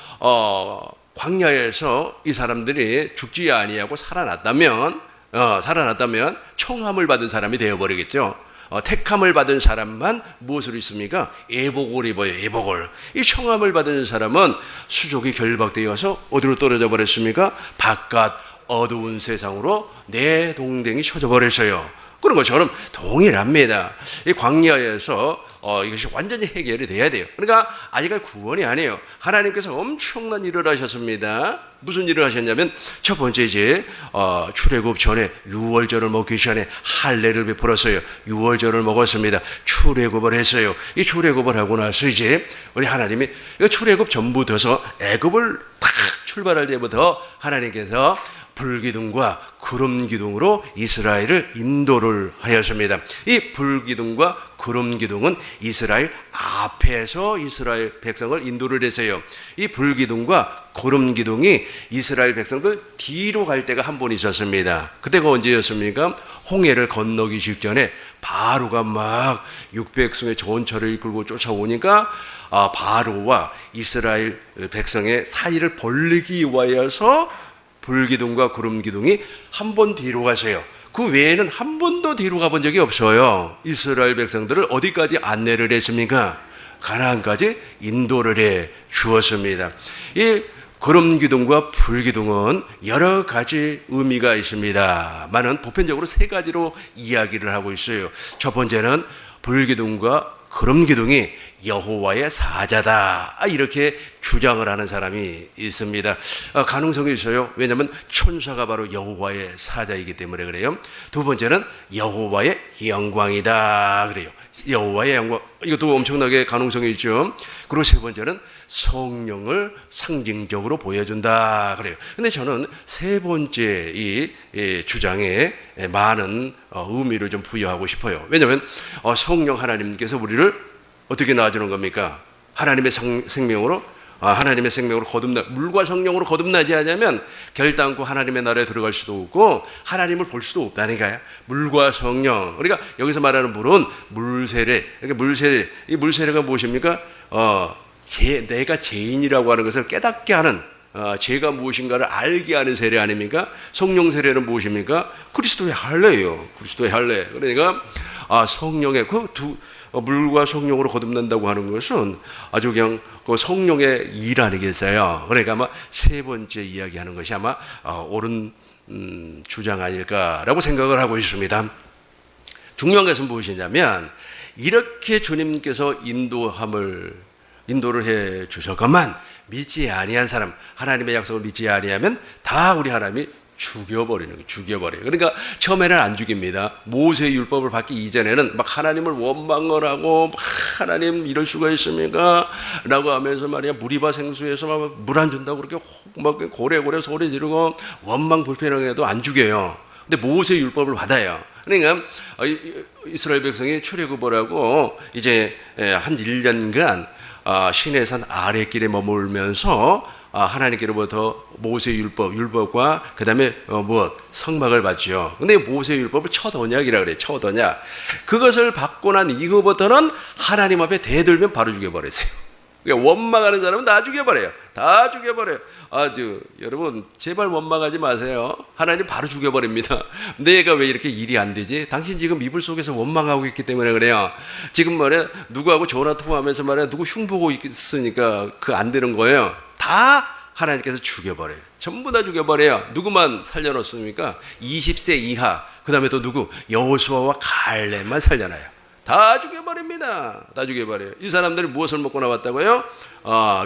Speaker 1: 광야에서 이 사람들이 죽지 아니하고 살아났다면 청함을 받은 사람이 되어버리겠죠. 택함을 받은 사람만 무엇을 입습니까? 애복을 입어요. 애복을. 이 청함을 받은 사람은 수족이 결박되어서 어디로 떨어져 버렸습니까? 바깥 어두운 세상으로 내 동댕이 쳐져 버렸어요. 그런 것처럼 동일합니다. 이 광야에서 이것이 완전히 해결이 돼야 돼요. 그러니까 아직까지 구원이 아니에요. 하나님께서 엄청난 일을 하셨습니다. 무슨 일을 하셨냐면 첫 번째 이제 출애굽 전에 유월절을 먹기 전에 할례를 베풀었어요. 유월절을 먹었습니다. 출애굽을 했어요. 이 출애굽을 하고 나서 이제 우리 하나님이 출애굽 전부터서 애굽을 딱 출발할 때부터 하나님께서 불기둥과 구름기둥으로 이스라엘을 인도를 하였습니다. 이 불기둥과 구름기둥은 이스라엘 앞에서 이스라엘 백성을 인도를 했어요. 이 불기둥과 구름기둥이 이스라엘 백성들 뒤로 갈 때가 한 번 있었습니다. 그때가 언제였습니까? 홍해를 건너기 직전에 바로가 막 600승의 전차를 이끌고 쫓아오니까 바로와 이스라엘 백성의 사이를 벌리기 위하여서 불기둥과 구름기둥이 한 번 뒤로 가세요. 그 외에는 한 번도 뒤로 가본 적이 없어요. 이스라엘 백성들을 어디까지 안내를 했습니까? 가나안까지 인도를 해 주었습니다. 이 구름기둥과 불기둥은 여러 가지 의미가 있습니다만은 보편적으로 세 가지로 이야기를 하고 있어요. 첫 번째는 불기둥과 구름기둥이 여호와의 사자다, 이렇게 주장을 하는 사람이 있습니다. 가능성이 있어요. 왜냐하면 천사가 바로 여호와의 사자이기 때문에 그래요. 두 번째는 여호와의 영광이다 그래요. 여호와의 영광, 이것도 엄청나게 가능성이 있죠. 그리고 세 번째는 성령을 상징적으로 보여준다 그래요. 근데 저는 세 번째 이 주장에 많은 의미를 좀 부여하고 싶어요. 왜냐하면 성령 하나님께서 우리를 어떻게 낳아주는 겁니까? 하나님의 생명으로 거듭나, 물과 성령으로 거듭나지 않으면 결단코 하나님의 나라에 들어갈 수도 없고 하나님을 볼 수도 없다니까요. 물과 성령. 그러니까 여기서 말하는 물은 물세례. 그러니까 이 물세례가 무엇입니까? 내가 죄인이라고 하는 것을 깨닫게 하는, 죄가 무엇인가를 알게 하는 세례 아닙니까? 성령 세례는 무엇입니까? 그리스도의 할례예요. 그리스도의 할례. 그러니까 성령의 물과 성령으로 거듭난다고 하는 것은 아주 그냥 그 성령의 일 아니겠어요. 그러니까 아마 세 번째 이야기하는 것이 아마 옳은 주장 아닐까라고 생각을 하고 있습니다. 중요한 것은 무엇이냐면 이렇게 주님께서 인도를 해 주셨건만 믿지 아니한 사람, 하나님의 약속을 믿지 아니하면 다 우리 하나님이 죽여버려요. 그러니까 처음에는 안 죽입니다. 모세의 율법을 받기 이전에는 막 하나님을 원망을 하고, 하나님 이럴 수가 있습니까? 라고 하면서 말이야, 무리바 생수에서 막 물 안 준다고 그렇게 막 고래고래 소리 지르고 원망 불평해도 안 죽여요. 근데 모세의 율법을 받아요. 그러니까 이스라엘 백성이 출애굽을 하고 이제 한 1년간 시내산 아랫길에 머물면서 하나님께로부터 모세 율법과 그 다음에 성막을 받죠. 근데 모세 율법을 첫 언약이라 그래요. 첫 언약. 그것을 받고 난 이후부터는 하나님 앞에 대들면 바로 죽여버리세요. 그러니까 원망하는 사람은 다 죽여버려요. 다 죽여버려요. 여러분 제발 원망하지 마세요. 하나님 바로 죽여버립니다. 내가 왜 이렇게 일이 안 되지? 당신 지금 이불 속에서 원망하고 있기 때문에 그래요. 지금 말이야, 누구하고 전화 통화하면서 말이야, 누구 흉보고 있으니까 그 안 되는 거예요. 다 하나님께서 죽여버려요. 전부 다 죽여버려요. 누구만 살려놓습니까? 20세 이하, 그 다음에 또 누구? 여호수아와 갈렙만 살려놔요. 다 죽여버립니다. 다 죽여버려요. 이 사람들이 무엇을 먹고 나왔다고요?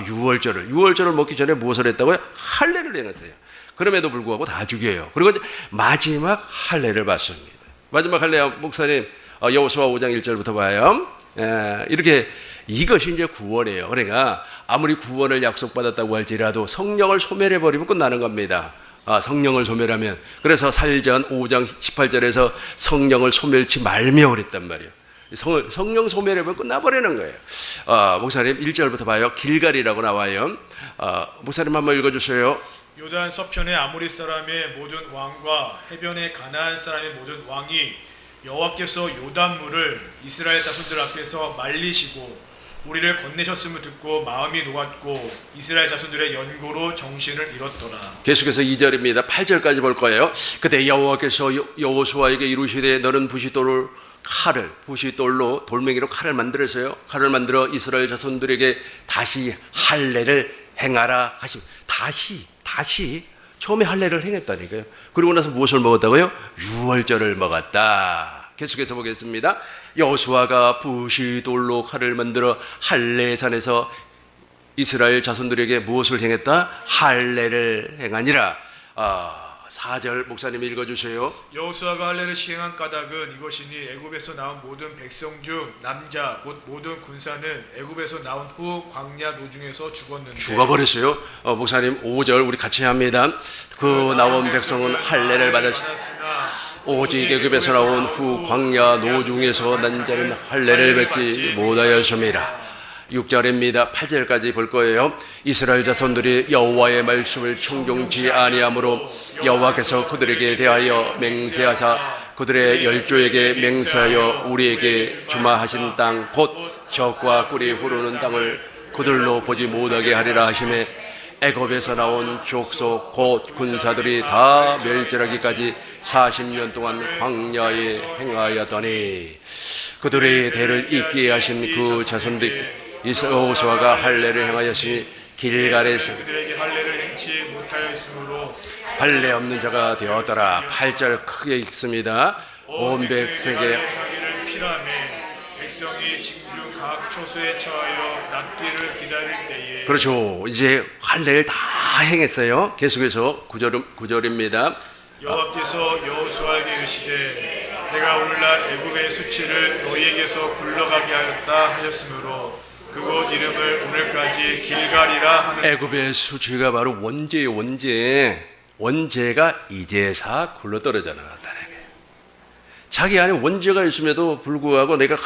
Speaker 1: 유월절을 먹기 전에 무엇을 했다고요? 할례를 행했어요. 그럼에도 불구하고 다 죽여요. 그리고 이제 마지막 할례를 받습니다. 마지막 할례, 목사님 여호수아 5장 1절부터 봐요. 이렇게 이것이 이제 구원이에요. 그러니까 아무리 구원을 약속받았다고 할지라도 성령을 소멸해버리면 끝나는 겁니다. 성령을 소멸하면. 그래서 사일전 5장 18절에서 성령을 소멸치 말며 그랬단 말이에요. 성령 소멸하면 끝나버리는 거예요. 목사님 1절부터 봐요. 길갈이라고 나와요. 목사님 한번 읽어주세요.
Speaker 2: 요단 서편의 아모리 사람의 모든 왕과 해변의 가나안 사람의 모든 왕이 여호와께서 요단물을 이스라엘 자손들 앞에서 말리시고 우리를 건네셨음을 듣고 마음이 녹았고 이스라엘 자손들의 연고로 정신을 잃었더라.
Speaker 1: 계속해서 2절입니다. 8절까지 볼 거예요. 그때 여호와께서 여호수아에게 이루시되 너는 부싯돌로 돌멩이로 칼을 만들어서요. 칼을 만들어 이스라엘 자손들에게 다시 할례를 행하라 하시면 다시 처음에 할례를 행했다니까요. 그리고 나서 무엇을 먹었다고요? 유월절을 먹었다. 계속해서 보겠습니다. 여호수아가 부싯돌로 칼을 만들어 할례산에서 이스라엘 자손들에게 무엇을 행했다? 할례를 행하니라. 4절 목사님 읽어주세요.
Speaker 2: 여호수아가 할례를 시행한 까닭은 이것이니 애굽에서 나온 모든 백성 중 남자 곧 모든 군사는 애굽에서 나온 후 광야 노중에서 죽었는데
Speaker 1: 죽어버렸어요. 목사님 5절 우리 같이 합니다. 그 나온 백성은 할례를 받았으나 오직 애굽에서 나온 후 광야 노중에서 난 자는 할례를 받지 못하였습니다. 6절입니다. 8절까지 볼 거예요. 이스라엘 자손들이 여호와의 말씀을 청종치 아니하므로 여호와께서 그들에게 대하여 맹세하사 그들의 열조에게 맹세하여 우리에게 주마하신 땅 곧 젖과 꿀이 흐르는 땅을 그들로 보지 못하게 하리라 하시매 애굽에서 나온 족속 곧 군사들이 다 멸절하기까지 40년 동안 광야에 행하였더니 그들의 대를 잇게 하신 그 자손들 여호수아가 할례를 행하였으니 길갈에서
Speaker 2: 그들에게 할례를 행치 못하였으므로
Speaker 1: 할례 없는 자가 되었더라. 8절 크게 읽습니다. 온 백성에게
Speaker 2: 행하기를 피라매 백성이 징중 각 초소에 처하여 낫기를 기다릴 때에
Speaker 1: 그렇죠. 이제 할례를 다 행했어요. 계속해서 9절입니다.
Speaker 2: 여호와께서 여호수아에게 이르시되 내가 오늘날 애굽의 수치를 너희에게서 굴러가게 하였다 하셨으므로 그곳 이름을 오늘까지 길갈이라 하는.
Speaker 1: 애굽의 수치가 바로 원죄예요. 원죄가 이제사 굴러떨어져 나갔다는 거예요. 자기 안에 원죄가 있음에도 불구하고 내가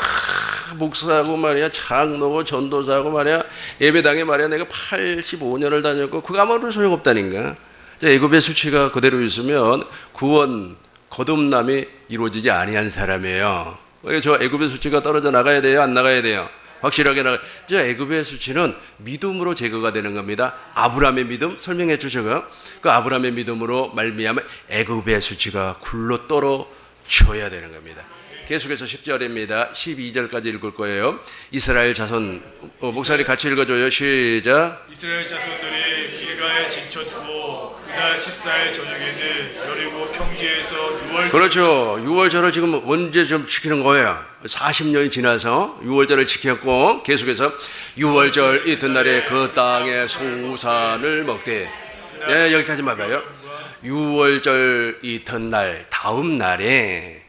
Speaker 1: 목사하고 말이야 장로고 전도사하고 말이야 예배당에 말이야 내가 85년을 다녔고 그거 아무런 소용없다니까. 애굽의 수치가 그대로 있으면 구원 거듭남이 이루어지지 아니한 사람이에요. 저 애굽의 수치가 떨어져 나가야 돼요? 안 나가야 돼요? 확실하게 나가. 저 애굽의 수치는 믿음으로 제거가 되는 겁니다. 아브라함의 믿음 설명해 주셔가. 그 아브라함의 믿음으로 말미암아 애굽의 수치가 굴러 떨어져야 되는 겁니다. 계속해서 10절입니다. 12절까지 읽을 거예요. 이스라엘 자손 목사님 같이 읽어줘요. 시작.
Speaker 2: 이스라엘 자손들이 길가에 진쳤고 그날 14일 저녁에는 여리고 평지에서 6월
Speaker 1: 그렇죠. 6월절을 지금 언제 좀 지키는 거예요? 40년이 지나서 6월절을 지켰고 계속해서 6월절 이튿날에 그 땅의 소산을 먹되 예, 여기까지만 봐요. 6월절 이튿날 다음 날에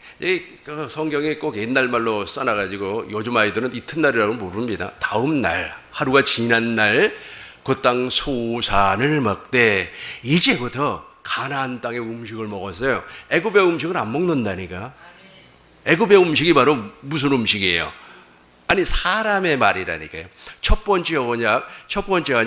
Speaker 1: 그 성경에 꼭 옛날 말로 써놔가지고 요즘 아이들은 이튿날이라고 모릅니다. 다음 날 하루가 지난 날 그 땅 소산을 먹되 이제부터 가나안 땅의 음식을 먹었어요. 애굽의 음식을 안 먹는다니까. 애굽의 음식이 바로 무슨 음식이에요? 아니 사람의 말이라니까요. 첫 번째 언약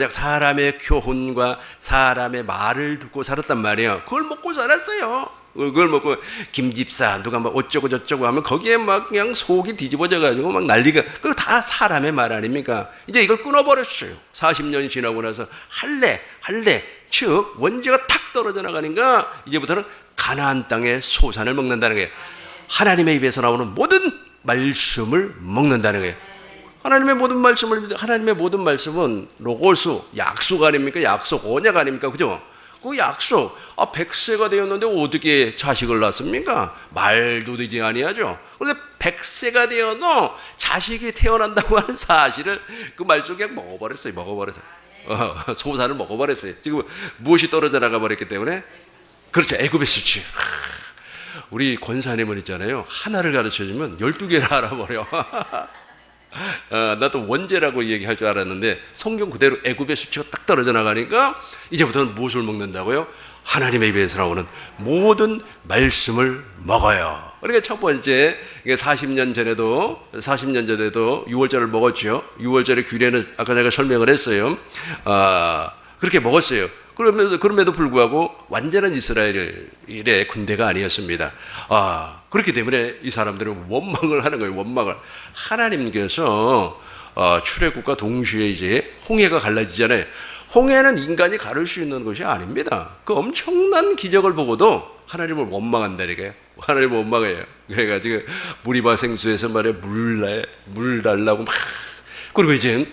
Speaker 1: 사람의 교훈과 사람의 말을 듣고 살았단 말이에요. 그걸 먹고 살았어요. 그걸 먹고 김집사 누가 막 어쩌고 저쩌고 하면 거기에 막 그냥 속이 뒤집어져 가지고 막 난리가. 그거 다 사람의 말 아닙니까? 이제 이걸 끊어버렸어요. 40년이 지나고 나서 할례 즉 원죄가 탁 떨어져 나가니까 이제부터는 가나안 땅의 소산을 먹는다는 거예요. 하나님의 입에서 나오는 모든 말씀을 먹는다는 거예요. 하나님의 모든 말씀은 로고스 약속 아닙니까? 약속 언약 아닙니까? 그죠? 그 약속 100세가 되었는데 어떻게 자식을 낳습니까? 말도 되지 아니하죠. 그런데 100세가 되어도 자식이 태어난다고 하는 사실을 그 말씀 그냥 먹어버렸어요. 소산을 먹어버렸어요. 지금 무엇이 떨어져 나가 버렸기 때문에. 그렇죠. 애굽의 수치. 우리 권사님은 있잖아요. 하나를 가르쳐주면 12개를 알아버려. 나도 원죄라고 얘기할 줄 알았는데 성경 그대로 애굽의 수치가 딱 떨어져 나가니까 이제부터는 무엇을 먹는다고요? 하나님의 입에서 나오는 모든 말씀을 먹어요. 그러니까 첫 번째, 이게 40년 전에도 6월절을 먹었죠. 6월절의 규례는 아까 제가 설명을 했어요. 그렇게 먹었어요. 그럼에도 불구하고 완전한 이스라엘의 군대가 아니었습니다. 그렇기 때문에 이 사람들은 원망을 하는 거예요. 원망을. 하나님께서 출애굽과 동시에 이제 홍해가 갈라지잖아요. 홍해는 인간이 가를 수 있는 것이 아닙니다. 그 엄청난 기적을 보고도 하나님을 원망한다니까요. 하나님을 원망해요. 그래가지고 무리바 생수에서 말해 물 달라고 막. 그리고 이제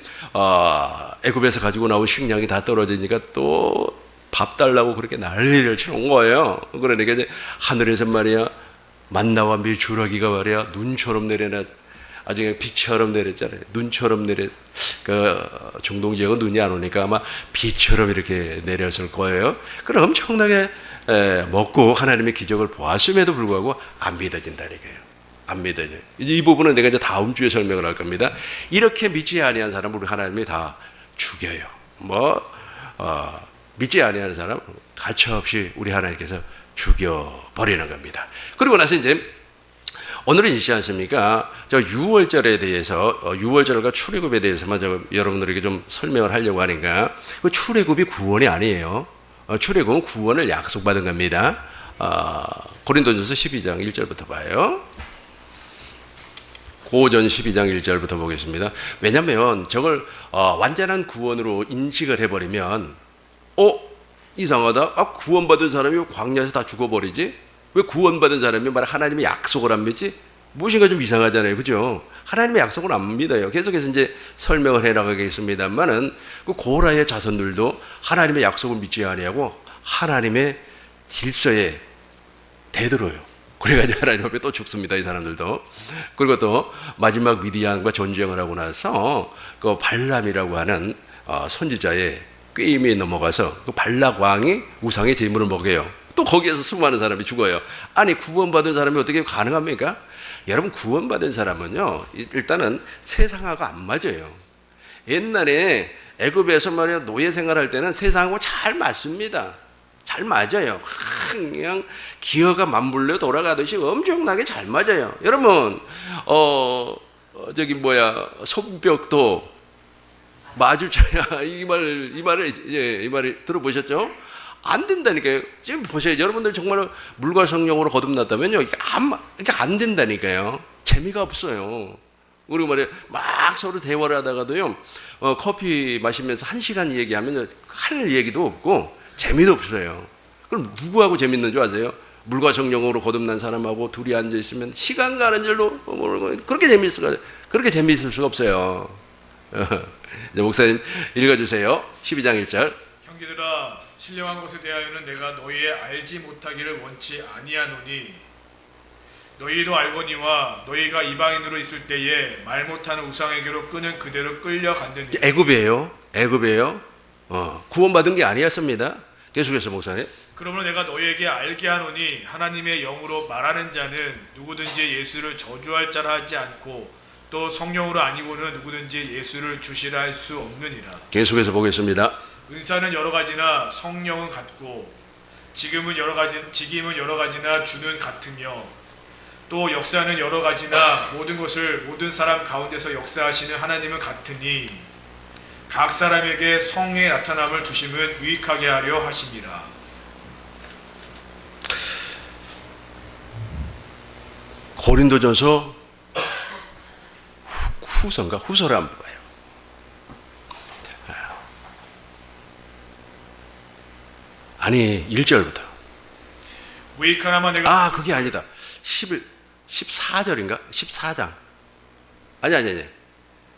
Speaker 1: 애굽에서 가지고 나온 식량이 다 떨어지니까 또 밥 달라고 그렇게 난리를 치는 거예요. 그러니까 이제 하늘에서 말이야 만나와 밀주라기가 말이야 눈처럼 내려나. 아주 그냥 비처럼 내렸잖아요. 눈처럼 그 중동 지역은 눈이 안 오니까 아마 비처럼 이렇게 내렸을 거예요. 그럼 엄청나게 먹고 하나님의 기적을 보았음에도 불구하고 안 믿어진다니까요. 안 믿어져요. 이 부분은 내가 이제 다음 주에 설명을 할 겁니다. 이렇게 믿지 아니한 사람을 우리 하나님이 다 죽여요. 믿지 아니하는 사람 가차없이 우리 하나님께서 죽여버리는 겁니다. 그리고 나서 이제 오늘은 있지 않습니까? 저 6월절에 대해서 6월절과 출애굽에 대해서만 여러분들에게 좀 설명을 하려고 하니까 그 출애굽이 구원이 아니에요. 출애굽은 구원을 약속받은 겁니다. 고린도전서 12장 1절부터 봐요. 고전 12장 1절부터 보겠습니다. 왜냐하면 저걸 완전한 구원으로 인식을 해버리면 이상하다. 구원받은 사람이 광야에서 다 죽어버리지? 왜 구원받은 사람이 하나님의 약속을 안 믿지? 무엇인가 좀 이상하잖아요. 그죠? 하나님의 약속을 안 믿어요. 계속해서 이제 설명을 해 나가겠습니다만은 그 고라의 자손들도 하나님의 약속을 믿지 아니하고 하나님의 질서에 대들어요. 그래가지고 하나님 앞에 또 죽습니다. 이 사람들도. 그리고 또 마지막 미디안과 전쟁을 하고 나서 그 발람이라고 하는 선지자의 꾀임에 넘어가서 그 발락 왕이 우상의 제물을 먹여요. 또 거기에서 수많은 사람이 죽어요. 아니 구원받은 사람이 어떻게 가능합니까? 여러분 구원받은 사람은요 일단은 세상하고 안 맞아요. 옛날에 애굽에서 말이야 노예 생활할 때는 세상하고 잘 맞습니다. 잘 맞아요. 그냥 기어가 맞물려 돌아가듯이 엄청나게 잘 맞아요. 여러분 손뼉도 마주쳐야 이 말을 들어보셨죠? 안 된다니까요. 지금 보세요. 여러분들 정말 물과 성령으로 거듭났다면요. 이게 안 된다니까요. 재미가 없어요. 그리고 말이에요. 막 서로 대화를 하다가도요. 커피 마시면서 1시간 얘기하면 할 얘기도 없고 재미도 없어요. 그럼 누구하고 재밌는 줄 아세요? 물과 성령으로 거듭난 사람하고 둘이 앉아있으면 시간 가는 줄도 그렇게 재미있을 수가 없어요. 이제 목사님 읽어주세요. 12장 1절.
Speaker 2: 형제들아 신령한 것에 대하여는 내가 너희의 알지 못하기를 원치 아니하노니 너희도 알거니와 너희가 이방인으로 있을 때에 말 못하는 우상에게로 끄는 그대로 끌려간다니.
Speaker 1: 애굽이에요. 구원받은 게 아니었습니다. 계속해서 목사님.
Speaker 2: 그러므로 내가 너희에게 알게 하노니 하나님의 영으로 말하는 자는 누구든지 예수를 저주할 자라 하지 않고 또 성령으로 아니고는 누구든지 예수를 주시라 할 수 없느니라. 계속해서 보겠습니다. 은사는 여러 가지나 성령은 같고 직임은 여러 가지나 주는 같으며 또 역사는 여러 가지나 모든 사람 가운데서 역사하시는 하나님은 같으니 각 사람에게 성의 나타남을 주심은 유익하게 하려 하심이라.
Speaker 1: 고린도전서 후서를 한번 봐요. 아니 1절부터.
Speaker 2: 무익하나마 내가
Speaker 1: 그게 아니다. 14절인가? 14장. 아니.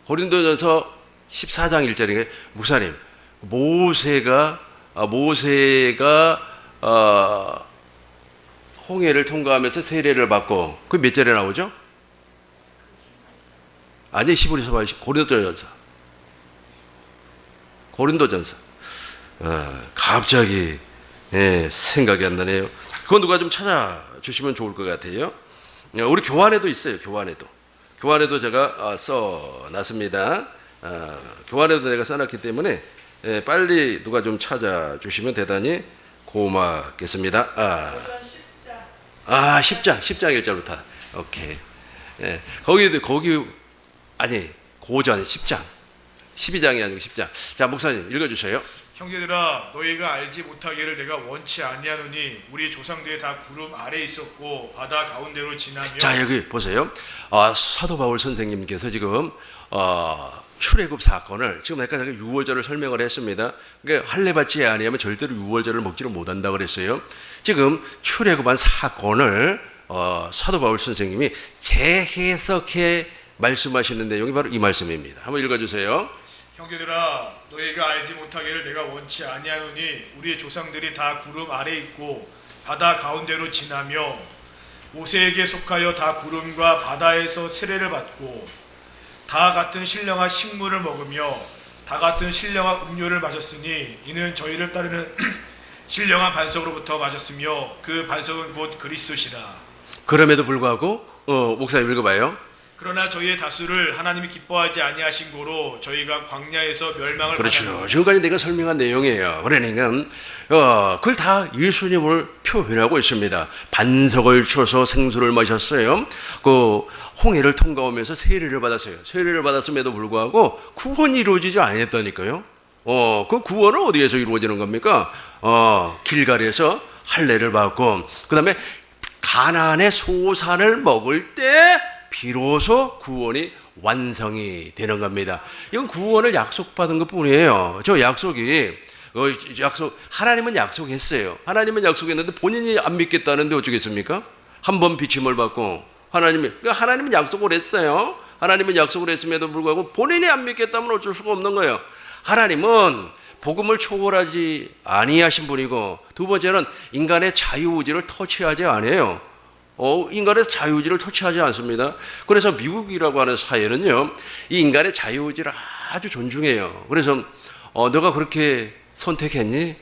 Speaker 1: 고린도전서 14장 1절인가? 목사님, 모세가 홍해를 통과하면서 세례를 받고 그 몇 절에 나오죠? 아니 15절에서 봐요. 고린도전서. 갑자기 생각이 안 나네요. 그건 누가 좀 찾아주시면 좋을 것 같아요. 우리 교환에도 있어요. 교환에도 제가 써놨습니다. 교환에도 내가 써놨기 때문에 빨리 누가 좀 찾아주시면 대단히 고맙겠습니다. 10장 1절부터. 오케이. 예, 아니, 고전 10장. 12장이 아니고 10장. 자, 목사님 읽어주세요.
Speaker 2: 형제들아 너희가 알지 못하기를 내가 원치 아니하노니 우리 조상들이 다 구름 아래 있었고 바다 가운데로 지나며.
Speaker 1: 자, 여기 보세요. 사도 바울 선생님께서 지금 출애굽 사건을 지금 아까 유월절을 설명을 했습니다. 그러니까 할례 받지 아니하면 절대로 유월절을 먹지를 못한다 그랬어요. 지금 출애굽한 사건을 사도 바울 선생님이 재해석해 말씀하시는 내용이 바로 이 말씀입니다. 한번 읽어주세요.
Speaker 2: 형제들아 너희가 알지 못하기를 내가 원치 아니하노니 우리의 조상들이 다 구름 아래 있고 바다 가운데로 지나며 모세에게 속하여 다 구름과 바다에서 세례를 받고 다 같은 신령한 식물을 먹으며 다 같은 신령한 음료를 마셨으니 이는 저희를 따르는 신령한 반석으로부터 마셨으며 그 반석은 곧 그리스도시라.
Speaker 1: 그럼에도 불구하고 목사님 읽어봐요.
Speaker 2: 그러나 저희의 다수를 하나님이 기뻐하지 아니하신 고로 저희가 광야에서 멸망을
Speaker 1: 그렇죠.
Speaker 2: 받았노니.
Speaker 1: 지금까지 내가 설명한 내용이에요. 그러니까 그걸 다 예수님을 표현하고 있습니다. 반석을 쳐서 생수를 마셨어요. 그 홍해를 통과하면서 세례를 받았어요. 세례를 받았음에도 불구하고 구원이 이루어지지 않았다니까요. 그 구원은 어디에서 이루어지는 겁니까? 길갈에서 할례를 받고 그 다음에 가나안의 소산을 먹을 때 비로소 구원이 완성이 되는 겁니다. 이건 구원을 약속받은 것 뿐이에요. 저 약속이 하나님은 약속했어요. 하나님은 약속했는데 본인이 안 믿겠다는데 어쩌겠습니까? 한 번 비침을 받고 하나님은 약속을 했어요. 하나님은 약속을 했음에도 불구하고 본인이 안 믿겠다면 어쩔 수가 없는 거예요. 하나님은 복음을 초월하지 아니하신 분이고 두 번째는 인간의 자유의지를 터치하지 않아요. 인간의 자유의지를 터치하지 않습니다. 그래서 미국이라고 하는 사회는요, 이 인간의 자유의지를 아주 존중해요. 그래서 너가 그렇게 선택했니?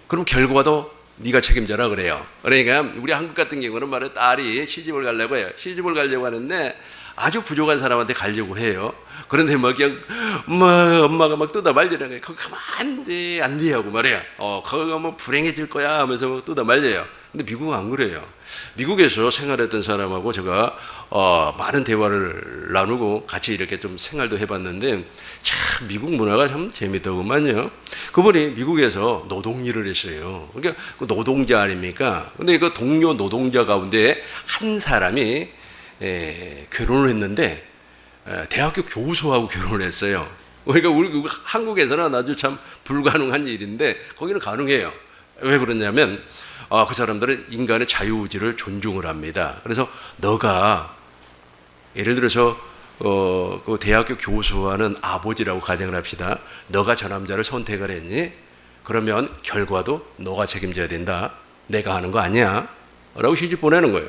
Speaker 1: 그럼 결과도 네가 책임져라 그래요. 그러니까 우리 한국 같은 경우는 말이에요, 딸이 시집을 가려고 해요. 시집을 가려고 하는데 아주 부족한 사람한테 가려고 해요. 그런데 그냥 엄마가 막 뜯어 말리는 거예요. 그거 가면 안 돼 하고 말이야. 거기 가면 불행해질 거야 하면서 뜯어 말려요. 근데 미국은 안 그래요. 미국에서 생활했던 사람하고 제가 많은 대화를 나누고 같이 이렇게 좀 생활도 해봤는데 참 미국 문화가 참 재밌더구만요. 그분이 미국에서 노동일을 했어요. 그러니까 그 노동자 아닙니까? 근데 그 동료 노동자 가운데 한 사람이 결혼을 했는데 대학교 교수하고 결혼을 했어요. 그러니까 우리 한국에서는 아주 참 불가능한 일인데 거기는 가능해요. 왜 그러냐면 그 사람들은 인간의 자유의지를 존중을 합니다. 그래서 너가 예를 들어서 그 대학교 교수하는 아버지라고 가정을 합시다. 너가 저 남자를 선택을 했니? 그러면 결과도 너가 책임져야 된다. 내가 하는 거 아니야. 라고 시집 보내는 거예요.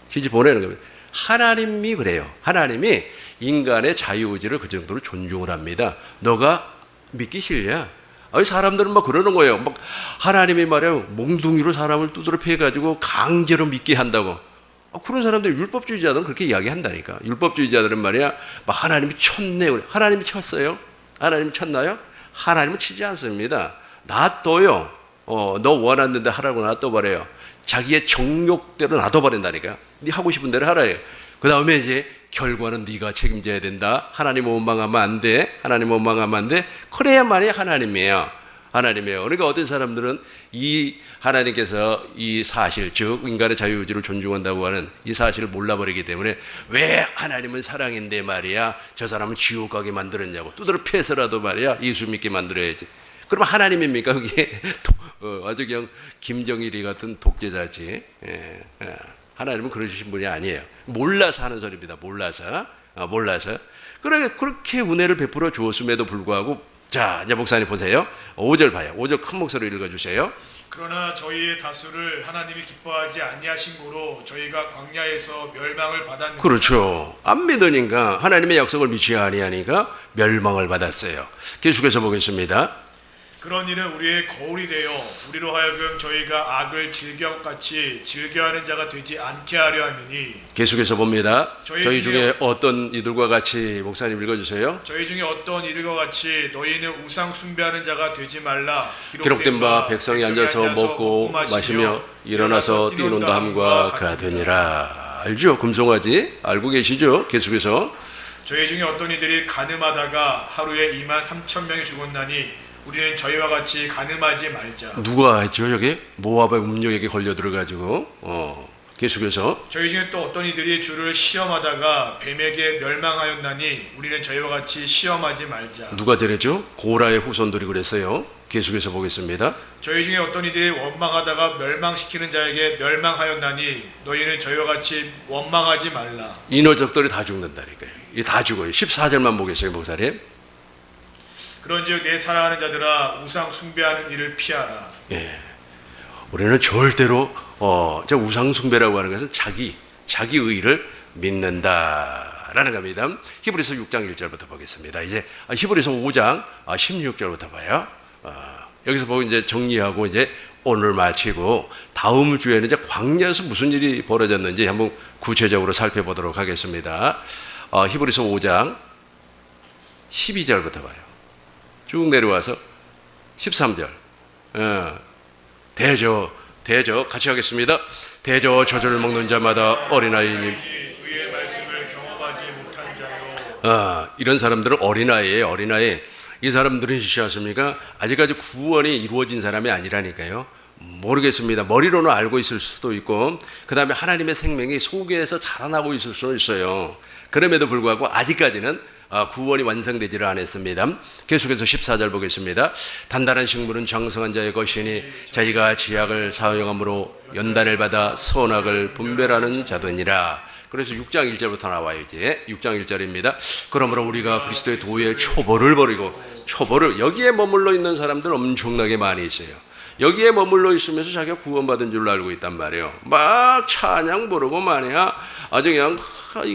Speaker 1: 시집 보내는 겁니다. 하나님이 그래요. 하나님이 인간의 자유의지를 그 정도로 존중을 합니다. 너가 믿기 싫냐? 사람들은 막 그러는 거예요. 막 하나님이 말이야 몽둥이로 사람을 두드려 패가지고 강제로 믿게 한다고. 그런 사람들 율법주의자들은 그렇게 이야기한다니까. 율법주의자들은 말이야 막 하나님이 쳤네. 하나님이 쳤어요? 하나님이 쳤나요? 하나님은 치지 않습니다. 놔둬요. 너 원하는 데 하라고 놔둬버려요. 자기의 정욕대로 놔둬버린다니까. 네 하고 싶은 대로 하라요. 그 다음에 이제 결과는 네가 책임져야 된다. 하나님 원망하면 안 돼. 하나님 원망하면 안 돼. 그래야만이 하나님이에요. 하나님이에요. 그러니까 어떤 사람들은 이 하나님께서 이 사실, 즉 인간의 자유의지를 존중한다고 하는 이 사실을 몰라버리기 때문에 왜 하나님은 사랑인데 말이야 저 사람은 지옥 가게 만들었냐고 두드러 패서라도 말이야 예수 믿게 만들어야지. 그럼 하나님입니까? 그게 아주 그냥 김정일이 같은 독재자지. 하나님은 그러신 분이 아니에요. 몰라서 하는 소리입니다. 몰라서. 그렇게 은혜를 베풀어 주었음에도 불구하고 자, 이제 목사님 보세요. 5절 봐요. 5절 큰 목소리로 읽어주세요.
Speaker 2: 그러나 저희의 다수를 하나님이 기뻐하지 아니하신 고로 저희가 광야에서 멸망을 받았는데.
Speaker 1: 그렇죠. 안 믿으니까 하나님의 약속을 믿지 아니하니까 멸망을 받았어요. 계속해서 보겠습니다.
Speaker 2: 그런 일은 우리의 거울이 되어 우리로 하여금 저희가 악을 즐겨같이 즐겨하는 자가 되지 않게 하려 함이니.
Speaker 1: 계속해서 봅니다.
Speaker 2: 저희
Speaker 1: 저희
Speaker 2: 중에
Speaker 1: 중에 어떤 이들과 같이, 목사님 읽어주세요.
Speaker 2: 저희 중에 어떤 이들과 같이 너희는 우상 숭배하는 자가 되지 말라.
Speaker 1: 기록된 바 백성이 앉아서 먹고 마시며 일어나서 뛰노는다 함과 같으니라. 알죠? 금송아지 알고 계시죠? 계속해서
Speaker 2: 저희 중에 어떤 이들이 간음하다가 하루에 23,000명이 죽었나니 우리는 저희와 같이 간음하지 말자.
Speaker 1: 누가 했죠? 저기 모압의 음료에게 걸려 들어가지고 계속해서
Speaker 2: 저희 중에 또 어떤 이들이 주를 시험하다가 뱀에게 멸망하였나니 우리는 저희와 같이 시험하지 말자.
Speaker 1: 누가 저랬죠? 고라의 후손들이 그랬어요. 계속해서 보겠습니다.
Speaker 2: 저희 중에 어떤 이들이 원망하다가 멸망시키는 자에게 멸망하였나니 너희는 저희와 같이 원망하지 말라.
Speaker 1: 인어적들이 다 죽는다니까요. 이 다 죽어요. 14절만 보겠어요, 목사님.
Speaker 2: 그런즉 내 사랑하는 자들아 우상 숭배하는 일을 피하라.
Speaker 1: 예. 우리는 절대로 저 우상 숭배라고 하는 것은 자기 의를 믿는다라는 겁니다. 히브리서 6장 1절부터 보겠습니다. 이제 히브리서 5장 16절부터 봐요. 여기서 보고 이제 정리하고 이제 오늘 마치고 다음 주에는 이제 광야에서 무슨 일이 벌어졌는지 한번 구체적으로 살펴보도록 하겠습니다. 히브리서 5장 12절부터 봐요. 쭉 내려와서 13절. 대저 같이 하겠습니다. 대저 저주를 먹는 자마다 어린아이님.
Speaker 2: 의의 말씀을 경험하지 못한 자요.
Speaker 1: 이런 사람들은 어린아이예요. 어린아이. 이 사람들은 시시하십니까? 아직까지 구원이 이루어진 사람이 아니라니까요. 모르겠습니다. 머리로는 알고 있을 수도 있고 그 다음에 하나님의 생명이 속에서 자라나고 있을 수는 있어요. 그럼에도 불구하고 아직까지는 구원이 완성되지를 않았습니다. 계속해서 14절 보겠습니다. 단단한 식물은 장성한 자의 것이니 자기가 지약을 사용함으로 연단을 받아 선악을 분별하는 자더니라. 그래서 6장 1절부터 나와요. 이제 6장 1절입니다. 그러므로 우리가 그리스도의 도의 초보를 버리고 여기에 머물러 있는 사람들 엄청나게 많이 있어요. 여기에 머물러 있으면서 자기가 구원받은 줄 알고 있단 말이에요. 막 찬양 부르고 말이야. 아주 그냥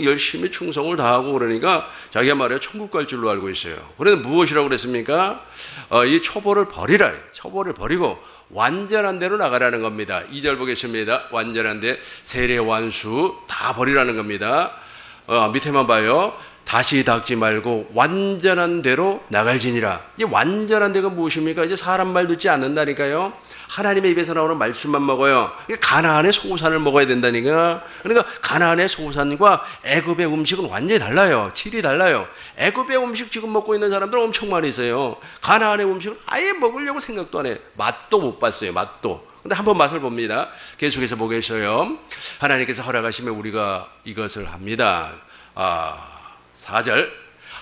Speaker 1: 열심히 충성을 다하고 그러니까 자기가 말이야 천국 갈 줄로 알고 있어요. 그래서 무엇이라고 그랬습니까? 이 초보를 버리라. 초보를 버리고 완전한 대로 나가라는 겁니다. 2절 보겠습니다. 완전한 데 세례 완수 다 버리라는 겁니다. 밑에만 봐요. 다시 닦지 말고 완전한 대로 나갈지니라. 이 완전한 데가 무엇입니까? 이제 사람 말 듣지 않는다니까요. 하나님의 입에서 나오는 말씀만 먹어요. 가나안의 소산을 먹어야 된다니까. 그러니까 가나안의 소산과 애굽의 음식은 완전히 달라요. 질이 달라요. 애굽의 음식 지금 먹고 있는 사람들 엄청 많이 있어요. 가나안의 음식은 아예 먹으려고 생각도 안 해. 맛도 못 봤어요. 맛도. 근데 한번 맛을 봅니다. 계속해서 보겠어요. 하나님께서 허락하시면 우리가 이것을 합니다. 4절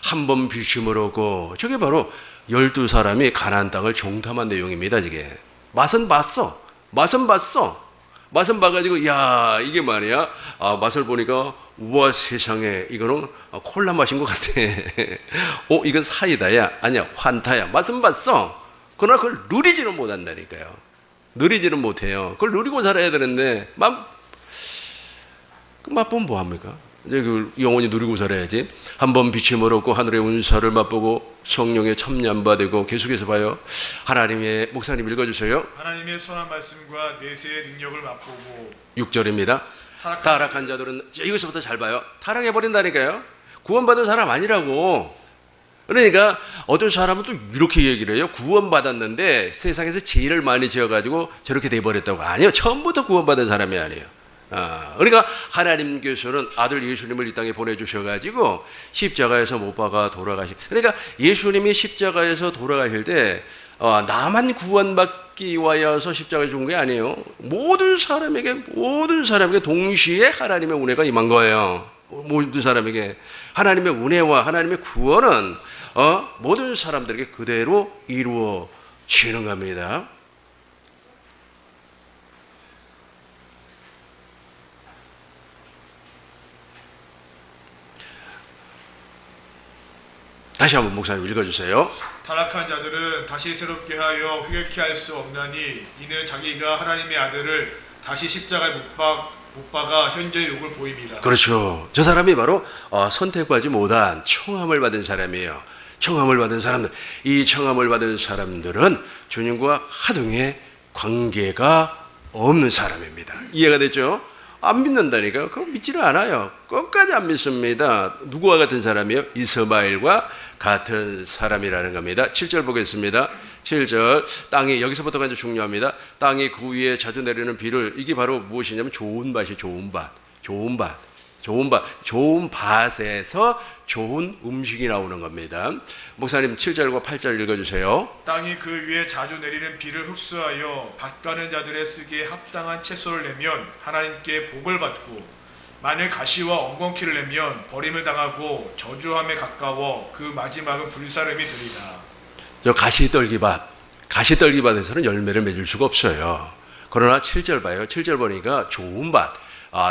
Speaker 1: 한 번 비심을 얻고 저게 바로 12사람이 가나안 땅을 정탐한 내용입니다. 이게 맛은 봤어. 맛은 봐가지고 야 이게 말이야. 맛을 보니까 우와 세상에 이거는 콜라 맛인 것 같아. 이건 사이다야. 아니야 환타야. 맛은 봤어. 그러나 그걸 누리지는 못한다니까요. 누리지는 못해요. 그걸 누리고 살아야 되는데 맛보면 뭐합니까? 이제 그 영원히 누리고 살아야지. 한번 비침을 얻고 하늘의 운사를 맛보고 성령의 첨념받고 계속해서 봐요. 하나님의 목사님 읽어주세요.
Speaker 2: 하나님의 선한 말씀과 내세의 능력을 맛보고
Speaker 1: 6절입니다. 타락한 자들은 이것부터 잘 봐요. 타락해버린다니까요. 구원받은 사람 아니라고. 그러니까 어떤 사람은 또 이렇게 얘기를 해요. 구원받았는데 세상에서 죄를 많이 지어가지고 저렇게 돼버렸다고. 아니요. 처음부터 구원받은 사람이 아니에요. 그러니까 하나님께서는 아들 예수님을 이 땅에 보내주셔가지고 십자가에서 못 박아 그러니까 예수님이 십자가에서 돌아가실 때 나만 구원받기 위하여서 십자가에 죽은 게 아니에요. 모든 사람에게 동시에 하나님의 은혜가 임한 거예요. 모든 사람에게 하나님의 은혜와 하나님의 구원은 모든 사람들에게 그대로 이루어지는 겁니다. 다시 한번 목사님 읽어주세요.
Speaker 2: 타락한 자들은 다시 새롭게 하여 회개케 할 수 없나니 이는 자기가 하나님의 아들을 다시 십자가에 못 박아 현재 욕을 보입니다.
Speaker 1: 그렇죠. 저 사람이 바로 선택받지 못한 청함을 받은 사람이에요. 청함을 받은 사람들, 이 청함을 받은 사람들은 주님과 하등의 관계가 없는 사람입니다. 이해가 됐죠? 안 믿는다니까요. 그거 믿지를 않아요. 끝까지 안 믿습니다. 누구와 같은 사람이요? 이스마엘과 같은 사람이라는 겁니다. 7절 보겠습니다. 7절, 땅이, 여기서부터가 이제 중요합니다. 땅이 그 위에 자주 내리는 비를, 이게 바로 무엇이냐면 좋은 밭이 좋은 밭, 좋은 밭, 좋은 밭, 좋은 밭에서 좋은 음식이 나오는 겁니다. 목사님 7절과 8절 읽어주세요.
Speaker 2: 땅이 그 위에 자주 내리는 비를 흡수하여 밭 가는 자들의 쓰기에 합당한 채소를 내면 하나님께 복을 받고, 만일 가시와 엉겅퀴를 내면 버림을 당하고 저주함에 가까워 그 마지막은 불사름이 되리라.
Speaker 1: 저 가시떨기밭에서는 열매를 맺을 수가 없어요. 그러나 7절 봐요. 7절 보니까 좋은 밭,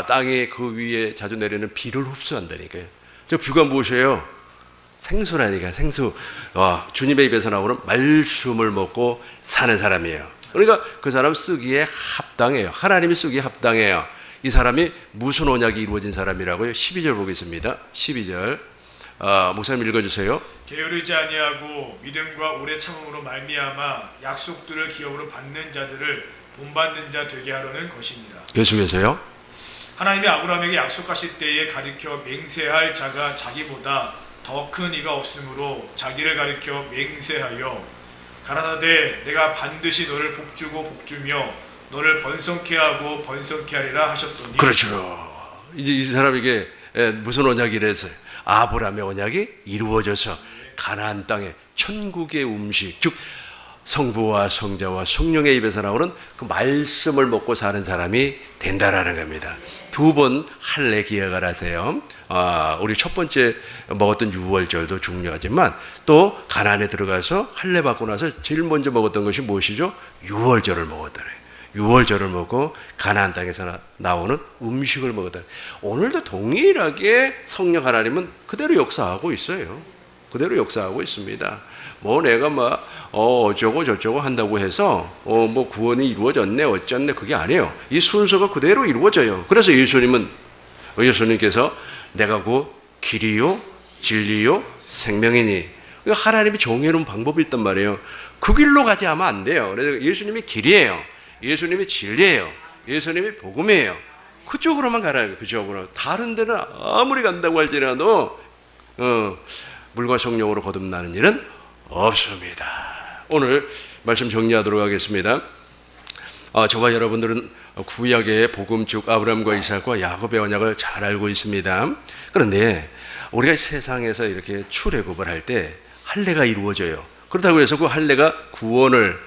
Speaker 1: 땅이 그 위에 자주 내리는 비를 흡수한다니까요. 저 뷰가 무엇이에요? 생수라니까, 생수. 주님의 입에서 나오는 말씀을 먹고 사는 사람이에요. 그러니까 그 사람 쓰기에 합당해요. 하나님이 쓰기에 합당해요. 이 사람이 무슨 언약이 이루어진 사람이라고요? 12절 보겠습니다. 12절. 목사님 읽어주세요.
Speaker 2: 게으르지 아니하고 믿음과 오래 참음으로 말미암아 약속들을 기업으로 받는 자들을 본받는 자 되게 하려는 것이니라.
Speaker 1: 계속해서요.
Speaker 2: 하나님이 아브라함에게 약속하실 때에 가리켜 맹세할 자가 자기보다 더 큰 이가 없으므로 자기를 가리켜 맹세하여 가라사대 내가 반드시 너를 복주고 복주며 너를 번성케 하고 번성케 하리라 하셨더니.
Speaker 1: 그렇죠. 이제 이 사람에게 무슨 언약이랬어요? 아브라함의 언약이 이루어져서 가나안 땅에 천국의 음식, 즉 성부와 성자와 성령의 입에서 나오는 그 말씀을 먹고 사는 사람이 된다라는 겁니다. 두 번 할례 기억을 하세요. 우리 첫 번째 먹었던 유월절도 중요하지만 또 가나안에 들어가서 할례 받고 나서 제일 먼저 먹었던 것이 무엇이죠? 유월절을 먹었더래요. 유월절을 먹고 가나안 땅에서 나오는 음식을 먹었다. 오늘도 동일하게 성령 하나님은 그대로 역사하고 있어요. 그대로 역사하고 있습니다. 뭐 내가 막 어쩌고 저쩌고 한다고 해서 뭐 구원이 이루어졌네 어쩌네 그게 아니에요. 이 순서가 그대로 이루어져요. 그래서 예수님께서 내가 곧 길이요 진리요 생명이니, 하나님이 정해놓은 방법이 있단 말이에요. 그 길로 가지 하면 안 돼요. 그래서 예수님이 길이에요. 예수님이 진리예요. 예수님이 복음이에요. 그쪽으로만 가라요. 그쪽으로. 다른 데는 아무리 간다고 할지라도 물과 성령으로 거듭나는 일은 없습니다. 오늘 말씀 정리하도록 하겠습니다. 저와 여러분들은 구약의 복음, 즉 아브라함과 이삭과 야곱의 언약을 잘 알고 있습니다. 그런데 우리가 세상에서 이렇게 출애굽을 할 때 할례가 이루어져요. 그렇다고 해서 그 할례가 구원을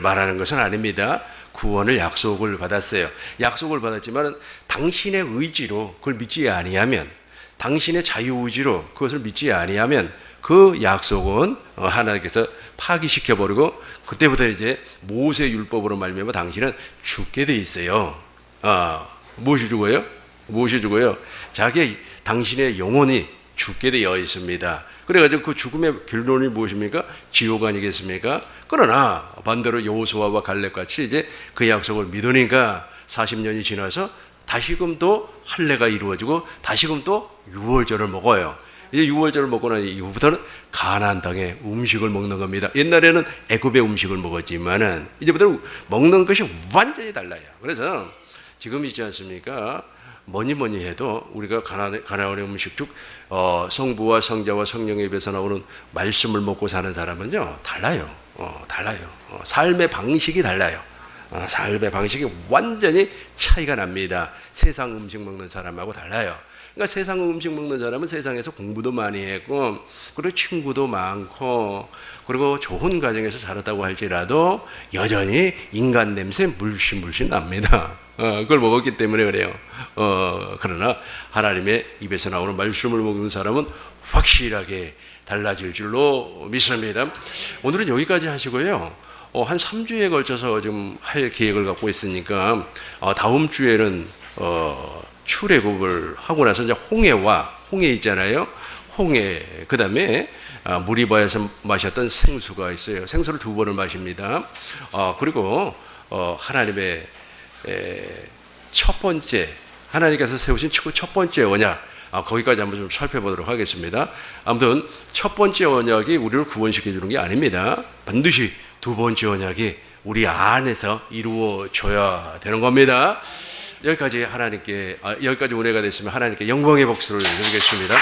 Speaker 1: 말하는 것은 아닙니다. 구원을 약속을 받았어요. 약속을 받았지만 당신의 의지로 그걸 믿지 아니하면, 당신의 자유의지로 그것을 믿지 아니하면 그 약속은 하나님께서 파기시켜버리고 그때부터 이제 모세 율법으로 말미암아 당신은 죽게 돼 있어요. 무엇이 죽어요? 무엇이 죽어요? 당신의 영혼이 죽게 되어 있습니다. 그래가지고 그 죽음의 결론이 무엇입니까? 지옥 아니겠습니까? 그러나 반대로 여호수아와 갈렙같이 이제 그 약속을 믿으니까 40년이 지나서 다시금 또 할례가 이루어지고 다시금 또 유월절을 먹어요. 이제 유월절을 먹고 난 이후부터는 가나안 땅의 음식을 먹는 겁니다. 옛날에는 애굽의 음식을 먹었지만은 이제부터 먹는 것이 완전히 달라요. 그래서 지금 있지 않습니까? 뭐니 해도 우리가 가나안의 음식, 즉 성부와 성자와 성령의 입에서 나오는 말씀을 먹고 사는 사람은요 달라요. 달라요. 삶의 방식이 달라요. 삶의 방식이 완전히 차이가 납니다. 세상 음식 먹는 사람하고 달라요. 그러니까 세상 음식 먹는 사람은 세상에서 공부도 많이 했고 그리고 친구도 많고 그리고 좋은 가정에서 자랐다고 할지라도 여전히 인간 냄새 물씬 납니다. 그걸 먹었기 때문에 그래요. 그러나 하나님의 입에서 나오는 말씀을 먹는 사람은 확실하게 달라질 줄로 믿습니다. 오늘은 여기까지 하시고요. 한 3주에 걸쳐서 지금 할 계획을 갖고 있으니까 다음 주에는 출애굽을 하고 나서 이제 홍해 있잖아요. 홍해, 그 다음에 무리바에서 마셨던 생수가 있어요. 생수를 2번을 마십니다. 그리고 하나님의 첫 번째, 하나님께서 세우신 첫 번째 언약, 거기까지 한번 좀 살펴보도록 하겠습니다. 아무튼 첫 번째 언약이 우리를 구원시켜 주는 게 아닙니다. 반드시 두 번째 언약이 우리 안에서 이루어져야 되는 겁니다. 여기까지 여기까지 은혜가 됐으면 하나님께 영광의 복수를 드리겠습니다.